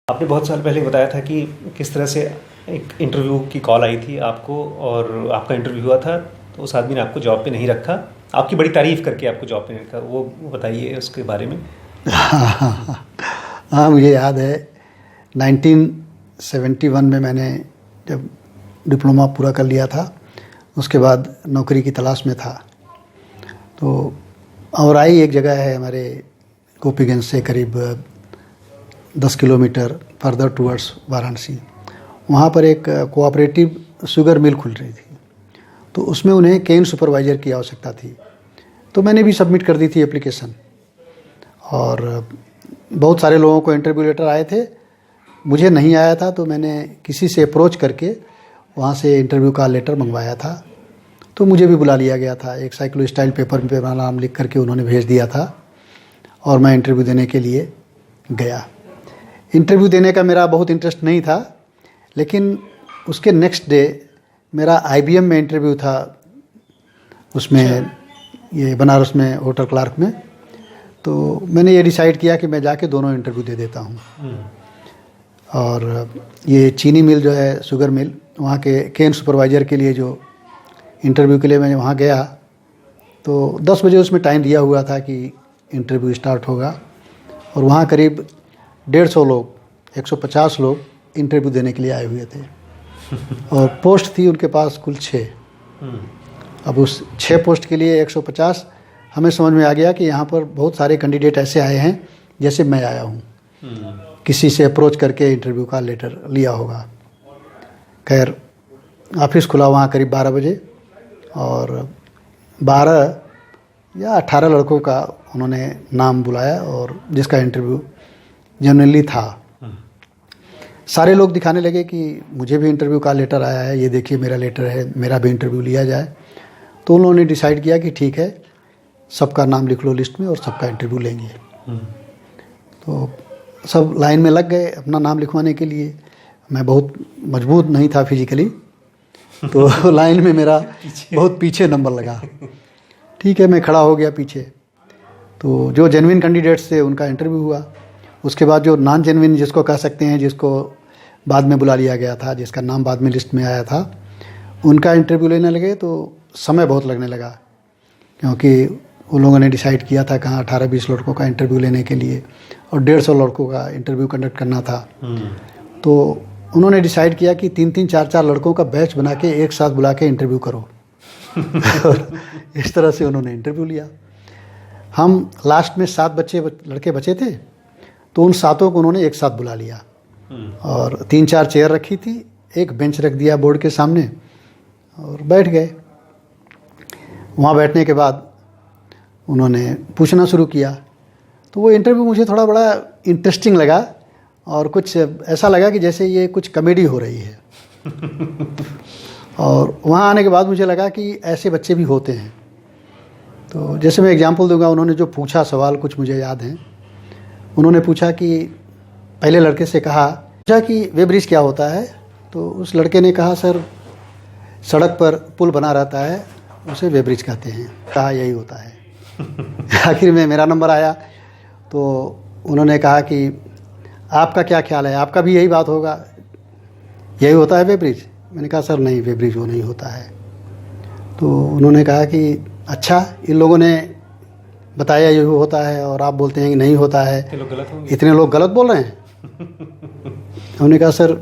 [SPEAKER 1] आपने बहुत साल पहले बताया था कि किस तरह से एक इंटरव्यू की कॉल आई थी आपको और आपका इंटरव्यू हुआ था, तो उस आदमी ने आपको जॉब पे नहीं रखा, आपकी बड़ी तारीफ़ करके आपको जॉब पे नहीं रखा। वो बताइए उसके बारे में।
[SPEAKER 2] हाँ, मुझे याद है 1971 में मैंने जब डिप्लोमा पूरा कर लिया था, उसके बाद नौकरी की तलाश में था। तो औराई एक जगह है हमारे गोपीगंज से करीब 10 किलोमीटर फर्दर टूवर्ड्स वाराणसी। वहाँ पर एक कोऑपरेटिव शुगर मिल खुल रही थी, तो उसमें उन्हें केन सुपरवाइज़र की आवश्यकता थी। तो मैंने भी सबमिट कर दी थी एप्लीकेशन और बहुत सारे लोगों को इंटरव्यू लेटर आए थे, मुझे नहीं आया था। तो मैंने किसी से अप्रोच करके वहाँ से इंटरव्यू का लेटर मंगवाया था, तो मुझे भी बुला लिया गया था। एक साइक्लो स्टाइल पेपर पे मेरा नाम लिख करके उन्होंने भेज दिया था और मैं इंटरव्यू देने के लिए गया। इंटरव्यू देने का मेरा बहुत इंटरेस्ट नहीं था, लेकिन उसके नेक्स्ट डे मेरा IBM में इंटरव्यू था, उसमें ये बनारस में होटल क्लार्क में। तो मैंने ये डिसाइड किया कि मैं जाके दोनों इंटरव्यू दे देता हूँ। और ये चीनी मिल जो है, शुगर मिल, वहाँ के केन सुपरवाइज़र के लिए जो इंटरव्यू के लिए मैं वहाँ गया, तो 10 बजे उसमें टाइम दिया हुआ था कि इंटरव्यू स्टार्ट होगा। और वहाँ करीब 150 लोग, 150 लोग इंटरव्यू देने के लिए आए हुए थे और पोस्ट थी उनके पास कुल 6। अब उस 6 पोस्ट के लिए 150, हमें समझ में आ गया कि यहाँ पर बहुत सारे कैंडिडेट ऐसे आए हैं जैसे मैं आया हूँ, किसी से अप्रोच करके इंटरव्यू का लेटर लिया होगा। खैर, ऑफिस खुला वहाँ करीब 12 बजे और 12 या 18 लड़कों का उन्होंने नाम बुलाया और जिसका इंटरव्यू जनरली था। सारे लोग दिखाने लगे कि मुझे भी इंटरव्यू का लेटर आया है, ये देखिए मेरा लेटर है, मेरा भी इंटरव्यू लिया जाए। तो उन्होंने डिसाइड किया कि ठीक है, सबका नाम लिख लो लिस्ट में और सबका इंटरव्यू लेंगे। तो सब लाइन में लग गए अपना नाम लिखवाने के लिए। मैं बहुत मजबूत नहीं था फिजिकली, तो लाइन में मेरा बहुत पीछे नंबर लगा। ठीक है, मैं खड़ा हो गया पीछे। तो जो जेन्युइन कैंडिडेट्स थे उनका इंटरव्यू हुआ। उसके बाद जो नॉन जेन्युइन जिसको कह सकते हैं, जिसको बाद में बुला लिया गया था, जिसका नाम बाद में लिस्ट में आया था, उनका इंटरव्यू लेने लगे। तो समय बहुत लगने लगा, क्योंकि उन लोगों ने डिसाइड किया था कहाँ 18-20 लड़कों का इंटरव्यू लेने के लिए और 150 लड़कों का इंटरव्यू कंडक्ट करना था। तो उन्होंने डिसाइड किया कि 3-3, 4-4 लड़कों का बैच बना के एक साथ बुला के इंटरव्यू करो। और इस तरह से उन्होंने इंटरव्यू लिया। हम लास्ट में 7 लड़के बचे थे, तो उन 7 को उन्होंने एक साथ बुला लिया और 3-4 चेयर रखी थी, एक बेंच रख दिया बोर्ड के सामने और बैठ गए। वहाँ बैठने के बाद उन्होंने पूछना शुरू किया। तो वो इंटरव्यू मुझे थोड़ा बड़ा इंटरेस्टिंग लगा और कुछ ऐसा लगा कि जैसे ये कुछ कॉमेडी हो रही है। और वहाँ आने के बाद मुझे लगा कि ऐसे बच्चे भी होते हैं। तो जैसे मैं एग्जांपल दूंगा, उन्होंने जो पूछा सवाल कुछ मुझे याद हैं। उन्होंने पूछा कि पहले लड़के से पूछा कि वे ब्रिज क्या होता है। तो उस लड़के ने कहा, सर सड़क पर पुल बना रहता है, उसे वे ब्रिज कहते हैं। कहा यही होता है। आखिर में मेरा नंबर आया, तो उन्होंने कहा कि आपका क्या ख्याल है, आपका भी यही बात होगा, यही होता है वे ब्रिज। मैंने कहा सर नहीं, वे ब्रिज वो नहीं होता है। तो उन्होंने कहा कि अच्छा इन लोगों ने बताया ये होता है और आप बोलते हैं कि नहीं होता है,
[SPEAKER 1] इतने लोग गलत होंगे,
[SPEAKER 2] इतने लोग गलत बोल रहे हैं। हमने कहा सर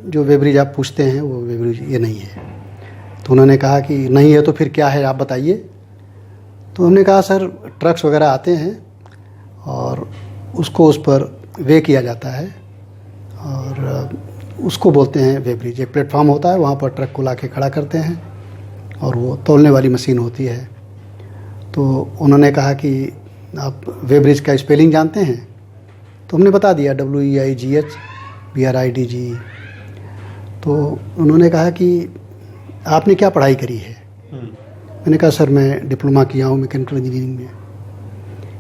[SPEAKER 2] जो वेबरिज आप पूछते हैं वो वेबरिज ये नहीं है। तो उन्होंने कहा कि नहीं है तो फिर क्या है आप बताइए। तो हमने कहा सर ट्रक्स वगैरह आते हैं और उसको उस पर वे किया जाता है और उसको बोलते हैं वेबरिज। एक प्लेटफॉर्म होता है, वहाँ पर ट्रक को ला के खड़ा करते हैं और वो तौलने वाली मशीन होती है। तो उन्होंने कहा कि आप वेबरिज का स्पेलिंग जानते हैं? तो हमने बता दिया WEIGH BRIDG। तो उन्होंने कहा कि आपने क्या पढ़ाई करी है? मैंने कहा सर मैं डिप्लोमा किया हूँ मैकेनिकल इंजीनियरिंग में।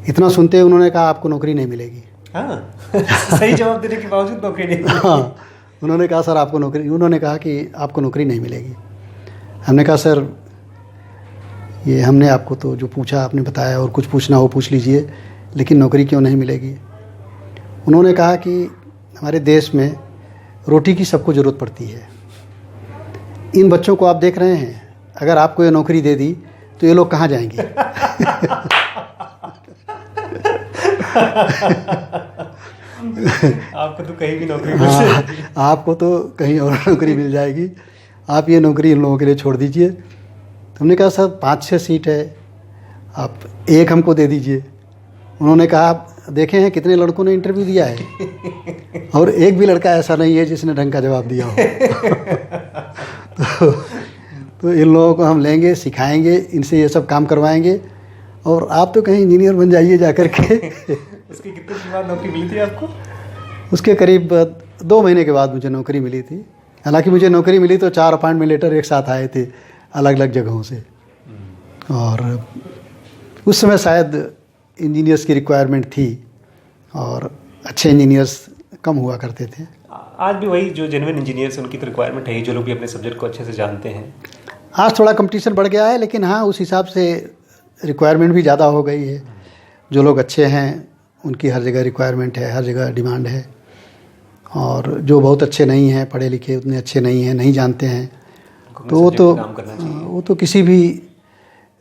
[SPEAKER 2] इतना सुनते उन्होंने कहा आपको नौकरी नहीं मिलेगी।
[SPEAKER 1] हाँ सही जवाब देने के बावजूद नौकरी नहीं मिलेगी।
[SPEAKER 2] हाँ, उन्होंने कहा सर आपको नौकरी, उन्होंने कहा कि आपको नौकरी नहीं मिलेगी। हमने कहा सर ये हमने आपको तो जो पूछा आपने बताया, और कुछ पूछना हो पूछ लीजिए, लेकिन नौकरी क्यों नहीं मिलेगी? उन्होंने कहा कि हमारे देश में रोटी की सबको ज़रूरत पड़ती है। इन बच्चों को आप देख रहे हैं, अगर आपको ये नौकरी दे दी तो ये लोग कहाँ जाएंगे?
[SPEAKER 1] आपको तो कहीं भी नौकरी मिल जाएगी।
[SPEAKER 2] आपको तो कहीं और नौकरी मिल जाएगी, आप ये नौकरी इन लोगों के लिए छोड़ दीजिए। तो हमने कहा सर 5-6 सीट है, आप एक हमको दे दीजिए। उन्होंने कहा आप देखे हैं कितने लड़कों ने इंटरव्यू दिया है और एक भी लड़का ऐसा नहीं है जिसने ढंग का जवाब दिया हो। तो इन लोगों को हम लेंगे, सिखाएंगे, इनसे ये सब काम करवाएंगे और आप तो कहीं इंजीनियर बन जाइए जा कर के।
[SPEAKER 1] उसकी कितने दिन बाद नौकरी मिली थी आपको?
[SPEAKER 2] उसके करीब 2 महीने के बाद मुझे नौकरी मिली थी। हालांकि मुझे नौकरी मिली तो 4 अपॉइंटमेंट लेटर एक साथ आए थे अलग अलग जगहों से, और उस समय शायद इंजीनियर्स की रिक्वायरमेंट थी और अच्छे इंजीनियर्स कम हुआ करते थे।
[SPEAKER 1] आज भी वही जो जेन्युइन इंजीनियर्स उनकी तो रिक्वायरमेंट है ही, जो लोग भी अपने सब्जेक्ट को अच्छे से जानते हैं।
[SPEAKER 2] आज थोड़ा कंपटीशन बढ़ गया है, लेकिन हाँ उस हिसाब से रिक्वायरमेंट भी ज़्यादा हो गई है। जो लोग अच्छे हैं उनकी हर जगह रिक्वायरमेंट है, हर जगह डिमांड है, और जो बहुत अच्छे नहीं हैं, पढ़े लिखे उतने अच्छे नहीं हैं, नहीं जानते हैं, तो वो तो किसी भी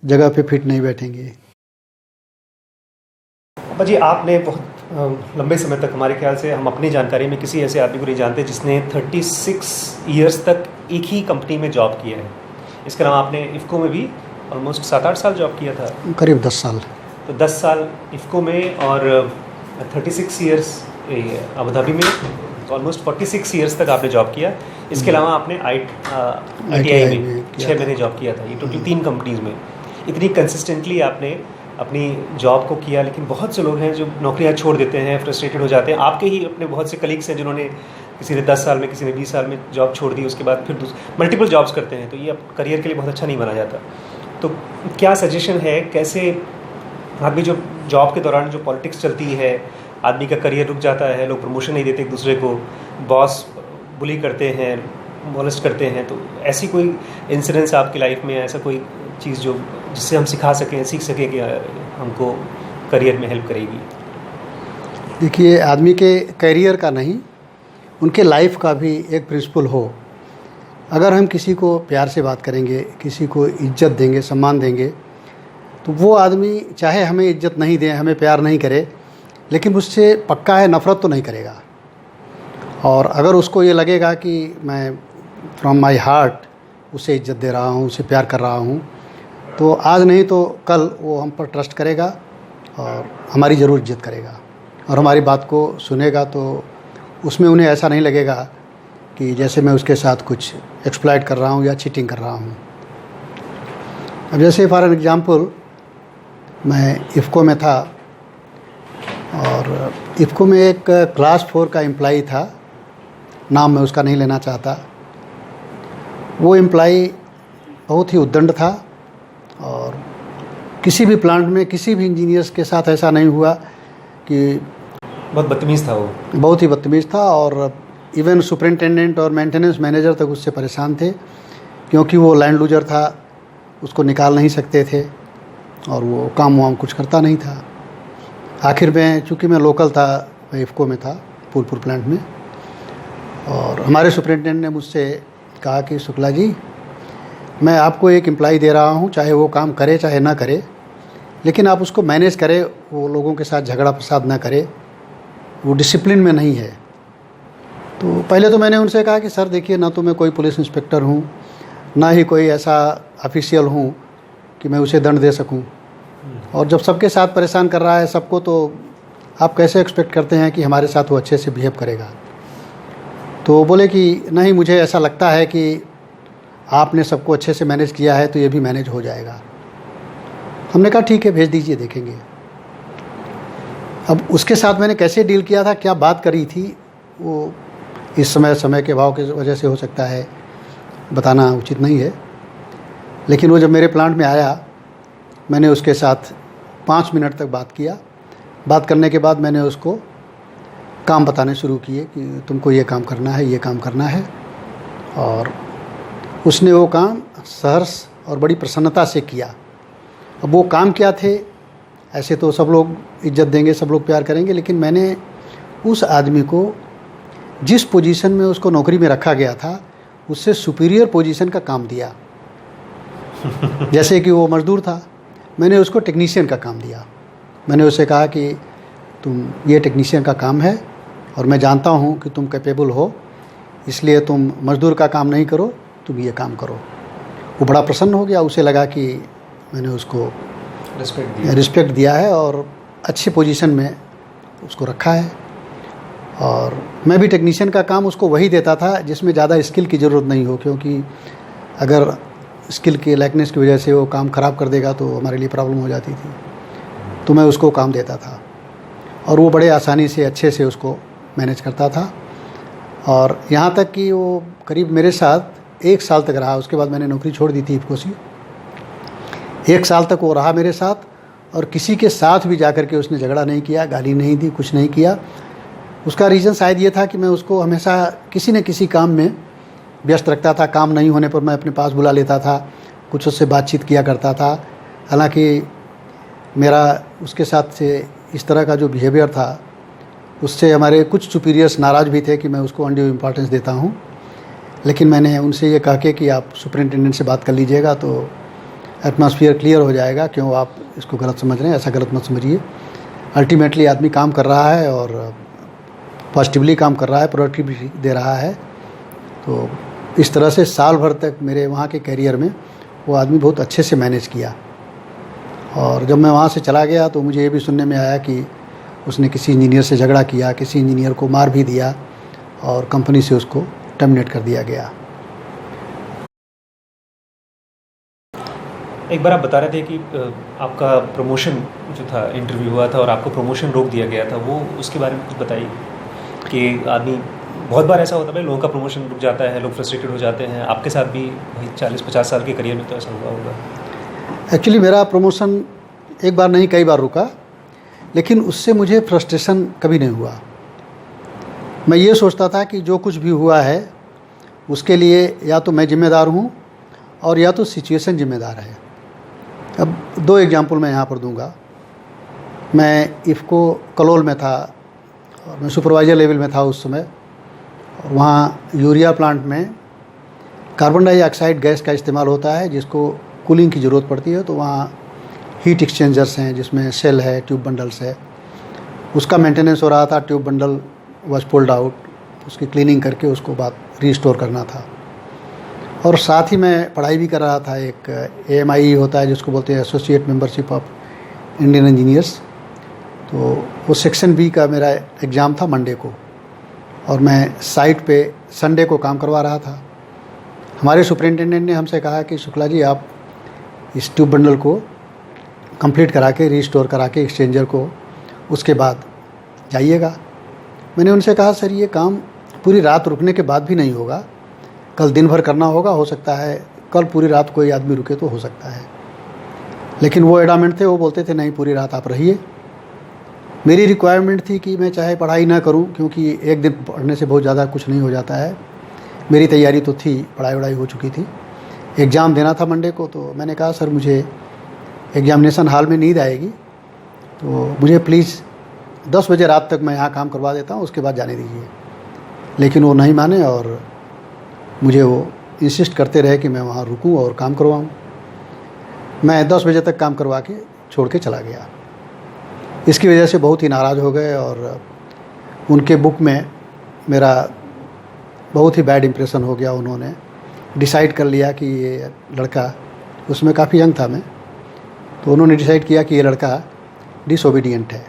[SPEAKER 2] जगह पे फिट नहीं बैठेंगे।
[SPEAKER 1] अब्बा जी, आपने बहुत लंबे समय तक, हमारे ख्याल से हम अपनी जानकारी में किसी ऐसे आदमी को नहीं जानते जिसने 36 ईयर्स तक एक ही कंपनी में जॉब किया है। इसके अलावा आपने इफ़को में भी ऑलमोस्ट 7-8 साल जॉब किया था,
[SPEAKER 2] करीब 10 साल।
[SPEAKER 1] तो 10 साल इफ़को में और 36 ईयर्स अबू धाबी में, ऑलमोस्ट 46 ईयर्स तक आपने जॉब किया। इसके अलावा आपने ITI में 6 महीने जॉब किया था। ये टोटल 3 कंपनीज़ में इतनी कंसिस्टेंटली आपने अपनी जॉब को किया। लेकिन बहुत से लोग हैं जो नौकरियां छोड़ देते हैं, फ्रस्ट्रेटेड हो जाते हैं। आपके ही अपने बहुत से कलीग्स हैं जिन्होंने, किसी ने 10 साल में, किसी ने 20 साल में जॉब छोड़ दी, उसके बाद फिर मल्टीपल जॉब्स करते हैं, तो ये अब करियर के लिए बहुत अच्छा नहीं माना जाता। तो क्या सजेशन है, कैसे आदमी जो जॉब के दौरान जो पॉलिटिक्स चलती है, आदमी का करियर रुक जाता है, लोग प्रमोशन नहीं देते एक दूसरे को, बॉस बुली करते हैं, मॉलेस्ट करते हैं, तो ऐसी कोई इंसिडेंस आपकी लाइफ में, ऐसा कोई चीज़ जो जिससे हम सीख सकें कि हमको करियर में हेल्प करेगी?
[SPEAKER 2] देखिए, आदमी के करियर का नहीं, उनके लाइफ का भी एक प्रिंसिपल हो। अगर हम किसी को प्यार से बात करेंगे, किसी को इज्जत देंगे, सम्मान देंगे, तो वो आदमी चाहे हमें इज्जत नहीं दे, हमें प्यार नहीं करे, लेकिन उससे पक्का है नफ़रत तो नहीं करेगा। और अगर उसको ये लगेगा कि मैं फ्रॉम माय हार्ट उसे इज्जत दे रहा हूँ, उसे प्यार कर रहा हूँ, तो आज नहीं तो कल वो हम पर ट्रस्ट करेगा और हमारी ज़रूर इज्जत करेगा और हमारी बात को सुनेगा। तो उसमें उन्हें ऐसा नहीं लगेगा कि जैसे मैं उसके साथ कुछ एक्सप्लॉइट कर रहा हूँ या चीटिंग कर रहा हूँ। अब जैसे फॉर एन एग्ज़ाम्पल, मैं इफ़को में था और इफ़को में एक क्लास 4 का एम्प्लॉई था, नाम मैं उसका नहीं लेना चाहता। वो एम्प्लॉई बहुत ही उद्दंड था और किसी भी प्लांट में किसी भी इंजीनियर्स के साथ ऐसा नहीं हुआ कि
[SPEAKER 1] बहुत बदतमीज़ था। वो बहुत
[SPEAKER 2] ही बदतमीज़ था और इवन सुपरिटेंडेंट और मेंटेनेंस मैनेजर तक उससे परेशान थे, क्योंकि वो लैंड लूजर था, उसको निकाल नहीं सकते थे और वो काम वाम कुछ करता नहीं था। आखिर में चूँकि मैं लोकल था, मैं इफ़को में था, फूलपुर प्लांट में, और हमारे सुपरिटेंडेंट ने मुझसे कहा कि शुक्ला जी, मैं आपको एक एम्प्लॉय दे रहा हूँ, चाहे वो काम करे चाहे ना करे, लेकिन आप उसको मैनेज करें, वो लोगों के साथ झगड़ा फसाद ना करे, वो डिसिप्लिन में नहीं है। तो पहले तो मैंने उनसे कहा कि सर देखिए, ना तो मैं कोई पुलिस इंस्पेक्टर हूँ, ना ही कोई ऐसा ऑफिशियल हूँ कि मैं उसे दंड दे सकूँ, और जब सबके साथ परेशान कर रहा है सबको, तो आप कैसे एक्सपेक्ट करते हैं कि हमारे साथ वो अच्छे से बिहेव करेगा। तो बोले कि नहीं, मुझे ऐसा लगता है कि आपने सबको अच्छे से मैनेज किया है तो ये भी मैनेज हो जाएगा। हमने कहा ठीक है, भेज दीजिए, देखेंगे। अब उसके साथ मैंने कैसे डील किया था, क्या बात करी थी, वो इस समय के भाव की वजह से हो सकता है बताना उचित नहीं है। लेकिन वो जब मेरे प्लांट में आया, मैंने उसके साथ 5 मिनट तक बात किया। बात करने के बाद मैंने उसको काम बताने शुरू किए कि तुमको ये काम करना है, ये काम करना है, और उसने वो काम सहर्ष और बड़ी प्रसन्नता से किया। अब वो काम क्या थे, ऐसे तो सब लोग इज्जत देंगे, सब लोग प्यार करेंगे, लेकिन मैंने उस आदमी को जिस पोजीशन में उसको नौकरी में रखा गया था, उससे सुपीरियर पोजीशन का काम दिया। जैसे कि वो मज़दूर था, मैंने उसको टेक्नीशियन का काम दिया। मैंने उससे कहा कि तुम ये टेक्नीशियन का काम है, और मैं जानता हूँ कि तुम कैपेबल हो, इसलिए तुम मज़दूर का काम नहीं करो, तुम ये काम करो। वो बड़ा प्रसन्न हो गया, उसे लगा कि मैंने उसको रिस्पेक्ट दिया है और अच्छी पोजीशन में उसको रखा है। और मैं भी टेक्नीशियन का काम उसको वही देता था जिसमें ज़्यादा स्किल की ज़रूरत नहीं हो, क्योंकि अगर स्किल की लैकनेस की वजह से वो काम ख़राब कर देगा तो हमारे लिए प्रॉब्लम हो जाती थी। तो मैं उसको काम देता था, और वो बड़े आसानी से अच्छे से उसको मैनेज करता था। और यहाँ तक कि वो करीब मेरे साथ 1 साल तक रहा। उसके बाद मैंने नौकरी छोड़ दी थी इफ्को से। 1 साल तक वो रहा मेरे साथ, और किसी के साथ भी जाकर के उसने झगड़ा नहीं किया, गाली नहीं दी, कुछ नहीं किया। उसका रीज़न शायद ये था कि मैं उसको हमेशा किसी न किसी काम में व्यस्त रखता था। काम नहीं होने पर मैं अपने पास बुला लेता था, कुछ उससे बातचीत किया करता था। हालांकि मेरा उसके साथ से इस तरह का जो बिहेवियर था, उससे हमारे कुछ सुपीरियर्स नाराज़ भी थे कि मैं उसको अनड्यू इम्पोर्टेंस देता हूँ। लेकिन मैंने उनसे ये कहा कि आप सुपरिटेंडेंट से बात कर लीजिएगा तो एटमॉस्फेयर क्लियर हो जाएगा, क्यों आप इसको गलत समझ रहे हैं, ऐसा गलत मत समझिए। अल्टीमेटली आदमी काम कर रहा है और पॉजिटिवली काम कर रहा है, प्रोडक्टिविटी दे रहा है। तो इस तरह से साल भर तक मेरे वहाँ के करियर में वो आदमी बहुत अच्छे से मैनेज किया। और जब मैं वहाँ से चला गया तो मुझे ये भी सुनने में आया कि उसने किसी इंजीनियर से झगड़ा किया, किसी इंजीनियर को मार भी दिया, और कंपनी से उसको टर्मिनेट कर दिया गया।
[SPEAKER 1] एक बार आप बता रहे थे कि आपका प्रमोशन जो था, इंटरव्यू हुआ था और आपको प्रमोशन रोक दिया गया था, वो उसके बारे में कुछ बताइए। कि आदमी, बहुत बार ऐसा होता है भाई, लोगों का प्रमोशन रुक जाता है, लोग फ्रस्ट्रेटेड हो जाते हैं। आपके साथ भी भाई 40-50 साल के करियर में तो ऐसा हुआ होगा।
[SPEAKER 2] एक्चुअली मेरा प्रमोशन एक बार नहीं कई बार रुका, लेकिन उससे मुझे फ्रस्ट्रेशन कभी नहीं हुआ। मैं ये सोचता था कि जो कुछ भी हुआ है उसके लिए या तो मैं ज़िम्मेदार हूँ और या तो सिचुएशन ज़िम्मेदार है। अब 2 एग्जांपल मैं यहाँ पर दूंगा। मैं इफ़को कलोल में था और मैं सुपरवाइज़र लेवल में था उस समय। और वहाँ यूरिया प्लांट में कार्बन डाइऑक्साइड गैस का इस्तेमाल होता है, जिसको कूलिंग की ज़रूरत पड़ती है। तो वहाँ हीट एक्सचेंजर्स हैं जिसमें सेल है, ट्यूब बंडल्स है, उसका मेंटेनेंस हो रहा था। Tube bundle was pulled out, उसकी क्लीनिंग करके उसको बाद रीस्टोर करना था। और साथ ही मैं पढ़ाई भी कर रहा था। एक AMI होता है जिसको बोलते हैं associate membership of Indian engineers. तो वो सेक्शन B का मेरा एग्ज़ाम था मंडे को, और मैं साइट पे संडे को काम करवा रहा था। हमारे सुपरिटेंडेंट ने हमसे कहा कि शुक्ला जी, आप इस ट्यूब बंडल को कंप्लीट करा के, रीस्टोर करा के एक्सचेंजर को, उसके बाद जाइएगा। मैंने उनसे कहा सर, ये काम पूरी रात रुकने के बाद भी नहीं होगा, कल दिन भर करना होगा। हो सकता है कल पूरी रात कोई आदमी रुके तो हो सकता है। लेकिन वो एडामेंट थे, वो बोलते थे नहीं, पूरी रात आप रहिए। मेरी रिक्वायरमेंट थी कि मैं चाहे पढ़ाई ना करूं, क्योंकि एक दिन पढ़ने से बहुत ज़्यादा कुछ नहीं हो जाता है। मेरी तैयारी तो थी, पढ़ाई वढ़ाई हो चुकी थी। एग्ज़ाम देना था मंडे को। तो मैंने कहा सर, मुझे एग्जामिनेशन हॉल में नींद आएगी, तो मुझे प्लीज़ 10 बजे रात तक मैं यहाँ काम करवा देता हूँ, उसके बाद जाने दीजिए। लेकिन वो नहीं माने और मुझे वो इंसिस्ट करते रहे कि मैं वहाँ रुकूं और काम करवाऊं। मैं 10 बजे तक काम करवा के छोड़ के चला गया। इसकी वजह से बहुत ही नाराज़ हो गए और उनके बुक में मेरा बहुत ही बैड इम्प्रेशन हो गया। उन्होंने डिसाइड कर लिया कि ये लड़का, उसमें काफ़ी यंग था मैं, तो उन्होंने डिसाइड किया कि ये लड़का डिसओबीडियंट है।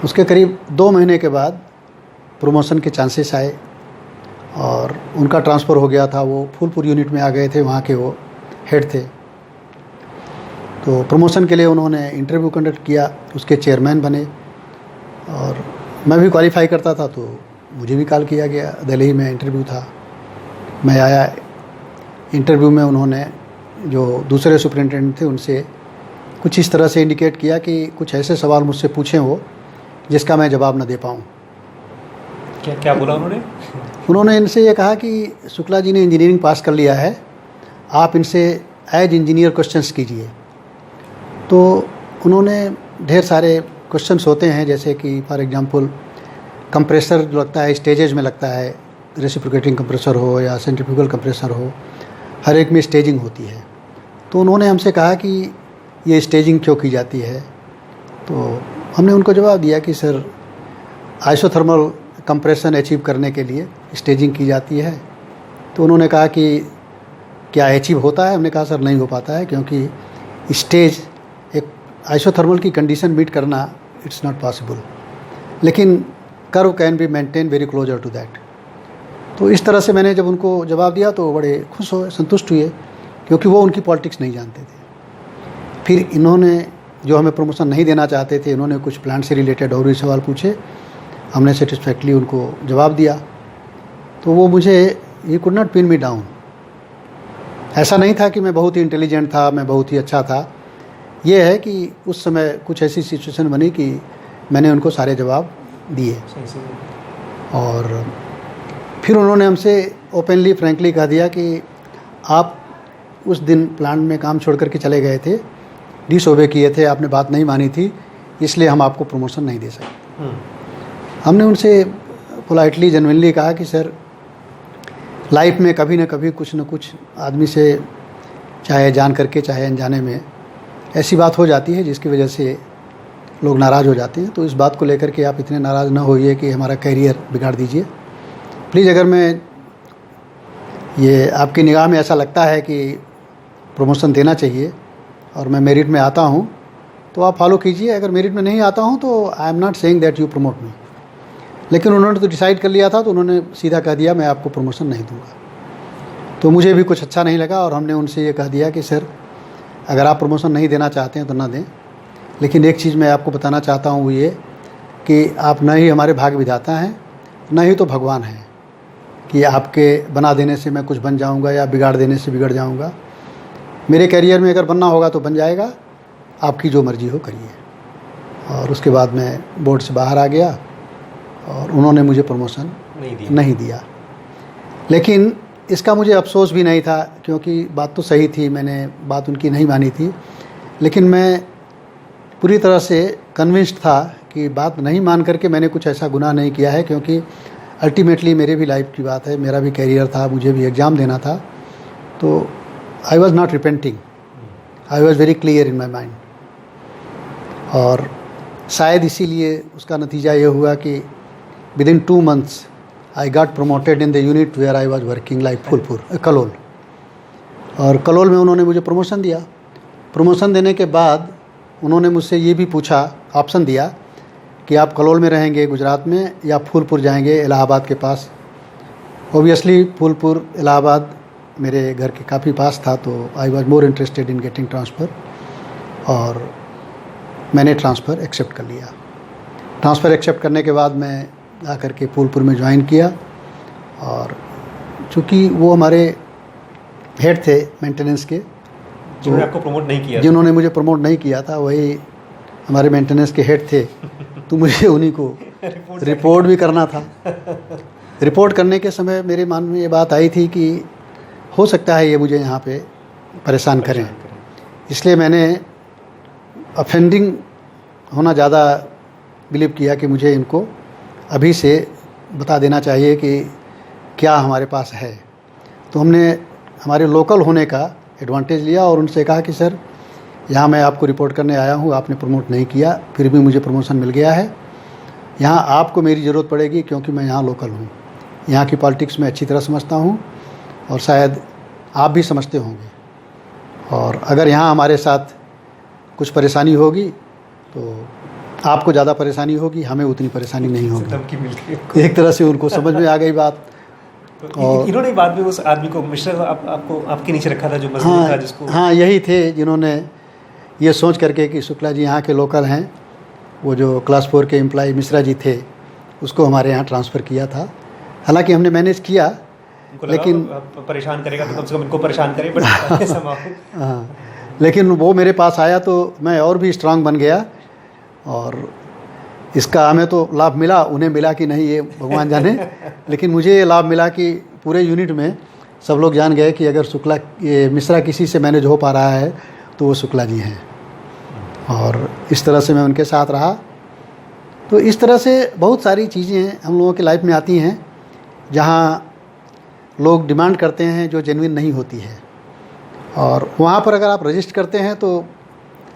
[SPEAKER 2] उसके करीब 2 महीने के बाद प्रमोशन के चांसेस आए और उनका ट्रांसफ़र हो गया था। वो फूलपुर यूनिट में आ गए थे, वहाँ के वो हेड थे। तो प्रमोशन के लिए उन्होंने इंटरव्यू कंडक्ट किया, उसके चेयरमैन बने और मैं भी क्वालिफ़ाई करता था तो मुझे भी कॉल किया गया। दिल्ली में इंटरव्यू था, मैं आया। इंटरव्यू में उन्होंने जो दूसरे सुपरिटेंडेंट थे उनसे कुछ इस तरह से इंडिकेट किया कि कुछ ऐसे सवाल मुझसे पूछें वो जिसका मैं जवाब न दे पाऊँ।
[SPEAKER 1] क्या क्या बोला उन्होंने?
[SPEAKER 2] उन्होंने इनसे ये कहा कि शुक्ला जी ने इंजीनियरिंग पास कर लिया है, आप इनसे एज इंजीनियर क्वेश्चंस कीजिए। तो उन्होंने ढेर सारे क्वेश्चंस होते हैं, जैसे कि फॉर एग्जांपल कंप्रेसर जो लगता है स्टेजेज में लगता है, रेसिप्रोकेटिंग कंप्रेसर हो या सेंट्रीफ्यूगल कंप्रेसर हो, हर एक में स्टेजिंग होती है। तो उन्होंने हमसे कहा कि ये स्टेजिंग क्यों की जाती है। तो हमने उनको जवाब दिया कि सर आइसोथर्मल कंप्रेशन अचीव करने के लिए स्टेजिंग की जाती है। तो उन्होंने कहा कि क्या अचीव होता है? हमने कहा सर नहीं हो पाता है, क्योंकि स्टेज एक आइसोथर्मल की कंडीशन मीट करना इट्स नॉट पॉसिबल, लेकिन curve can be maintain very closer to that. तो इस तरह से मैंने जब उनको जवाब दिया तो बड़े खुश हुए, संतुष्ट हुए, क्योंकि वो उनकी पॉलिटिक्स नहीं जानते थे। फिर इन्होंने जो हमें प्रमोशन नहीं देना चाहते थे, इन्होंने कुछ प्लांट से रिलेटेड और भी सवाल पूछे, हमने सेटिस्फैक्टली उनको जवाब दिया। तो वो मुझे he could not pin me down. ऐसा नहीं था कि मैं बहुत ही इंटेलिजेंट था, मैं बहुत ही अच्छा था। ये है कि उस समय कुछ ऐसी सिचुएशन बनी कि मैंने उनको सारे जवाब दिए। और फिर उन्होंने हमसे ओपनली फ्रैंकली कह दिया कि आप उस दिन प्लांट में काम छोड़ करके चले गए थे, डिसओबे किए थे, आपने बात नहीं मानी थी, इसलिए हम आपको प्रमोशन नहीं दे सकते। हमने उनसे पोलाइटली जेन्युइनली कहा कि सर लाइफ में कभी न कभी कुछ न कुछ आदमी से, चाहे जान करके चाहे अनजाने में, ऐसी बात हो जाती है जिसकी वजह से लोग नाराज़ हो जाते हैं। तो इस बात को लेकर के आप इतने नाराज़ ना होइए कि हमारा करियर बिगाड़ दीजिए प्लीज़। अगर मैं ये आपकी निगाह में ऐसा लगता है कि प्रमोशन देना चाहिए और मैं मेरिट में आता हूँ तो आप फॉलो कीजिए। अगर मेरिट में नहीं आता हूँ तो I am not saying that you promote me. लेकिन उन्होंने तो डिसाइड कर लिया था, तो उन्होंने सीधा कह दिया मैं आपको प्रमोशन नहीं दूंगा। तो मुझे भी कुछ अच्छा नहीं लगा और हमने उनसे ये कह दिया कि सर अगर आप प्रमोशन नहीं देना चाहते हैं तो ना दें, लेकिन एक चीज़ मैं आपको बताना चाहता हूँ वो ये कि आप न ही हमारे भाग्य विधाता हैं, न ही तो भगवान हैं कि आपके बना देने से मैं कुछ बन जाऊँगा या बिगाड़ देने से बिगड़ जाऊँगा। मेरे करियर में अगर बनना होगा तो बन जाएगा, आपकी जो मर्ज़ी हो करिए। और उसके बाद मैं बोर्ड से बाहर आ गया और उन्होंने मुझे प्रमोशन नहीं दिया। लेकिन इसका मुझे अफसोस भी नहीं था, क्योंकि बात तो सही थी, मैंने बात उनकी नहीं मानी थी। लेकिन मैं पूरी तरह से कन्विंस्ड था कि बात नहीं मान करके मैंने कुछ ऐसा गुनाह नहीं किया है, क्योंकि अल्टीमेटली मेरे भी लाइफ की बात है, मेरा भी करियर था, मुझे भी एग्ज़ाम देना था। तो I was not repenting, I was very clear in my mind. और शायद इसीलिए उसका नतीजा ये हुआ कि within 2 months I got promoted in the unit where I was working like Phulpur Kalol. और कलोल में उन्होंने मुझे प्रमोशन दिया। प्रमोशन देने के बाद उन्होंने मुझसे ये भी पूछा, ऑप्शन दिया कि आप कलोल में रहेंगे गुजरात में या फूलपुर जाएंगे इलाहाबाद के पास। ओबियसली फूलपुर इलाहाबाद मेरे घर के काफ़ी पास था, तो I was more interested in getting transfer और मैंने ट्रांसफ़र एक्सेप्ट कर लिया। ट्रांसफ़र एक्सेप्ट करने के बाद मैं आकर के फूलपुर में ज्वाइन किया। और चूँकि वो हमारे हेड थे मेंटेनेंस के,
[SPEAKER 1] जिन्होंने आपको प्रमोट नहीं किया,
[SPEAKER 2] जिन्होंने मुझे प्रमोट नहीं किया था, वही हमारे मेंटेनेंस के हेड थे। तो मुझे उन्हीं को रिपोर्ट भी करना था। रिपोर्ट करने के समय मेरे मन में ये बात आई थी कि हो सकता है ये मुझे यहाँ पे परेशान करें, इसलिए मैंने ऑफेंडिंग होना ज़्यादा बिलीव किया कि मुझे इनको अभी से बता देना चाहिए कि क्या हमारे पास है। तो हमने हमारे लोकल होने का एडवांटेज लिया और उनसे कहा कि सर यहाँ मैं आपको रिपोर्ट करने आया हूँ, आपने प्रमोट नहीं किया, फिर भी मुझे प्रमोशन मिल गया है। यहाँ आपको मेरी ज़रूरत पड़ेगी क्योंकि मैं यहाँ लोकल हूँ, यहाँ की पॉलिटिक्स में अच्छी तरह समझता हूँ और शायद आप भी समझते होंगे, और अगर यहाँ हमारे साथ कुछ परेशानी होगी तो आपको ज़्यादा परेशानी होगी, हमें उतनी परेशानी नहीं होगी। एक तरह से उनको समझ में आ गई बात।
[SPEAKER 1] और इन्होंने बाद में उस आदमी को मिश्रा आपको आपके नीचे रखा था जो मजदूर था जिसको,
[SPEAKER 2] हाँ यही थे जिन्होंने ये सोच करके कि शुक्ला जी यहाँ के लोकल हैं, वो जो क्लास 4 के एम्प्लॉय मिश्रा जी थे उसको हमारे यहाँ ट्रांसफ़र किया था। हालांकि हमने मैनेज किया, लेकिन
[SPEAKER 1] परेशान करेगा तो कम से कम इनको परेशान करे, बट
[SPEAKER 2] हाँ, लेकिन वो मेरे पास आया तो मैं और भी स्ट्रांग बन गया, और इसका हमें तो लाभ मिला, उन्हें मिला कि नहीं ये भगवान जाने, लेकिन मुझे ये लाभ मिला कि पूरे यूनिट में सब लोग जान गए कि अगर शुक्ला ये मिश्रा किसी से मैनेज हो पा रहा है तो वो शुक्ला जी हैं, और इस तरह से मैं उनके साथ रहा। तो इस तरह से बहुत सारी चीज़ें हम लोगों की लाइफ में आती हैं जहाँ लोग डिमांड करते हैं जो जेन्युइन नहीं होती है, और वहाँ पर अगर आप रजिस्टर करते हैं तो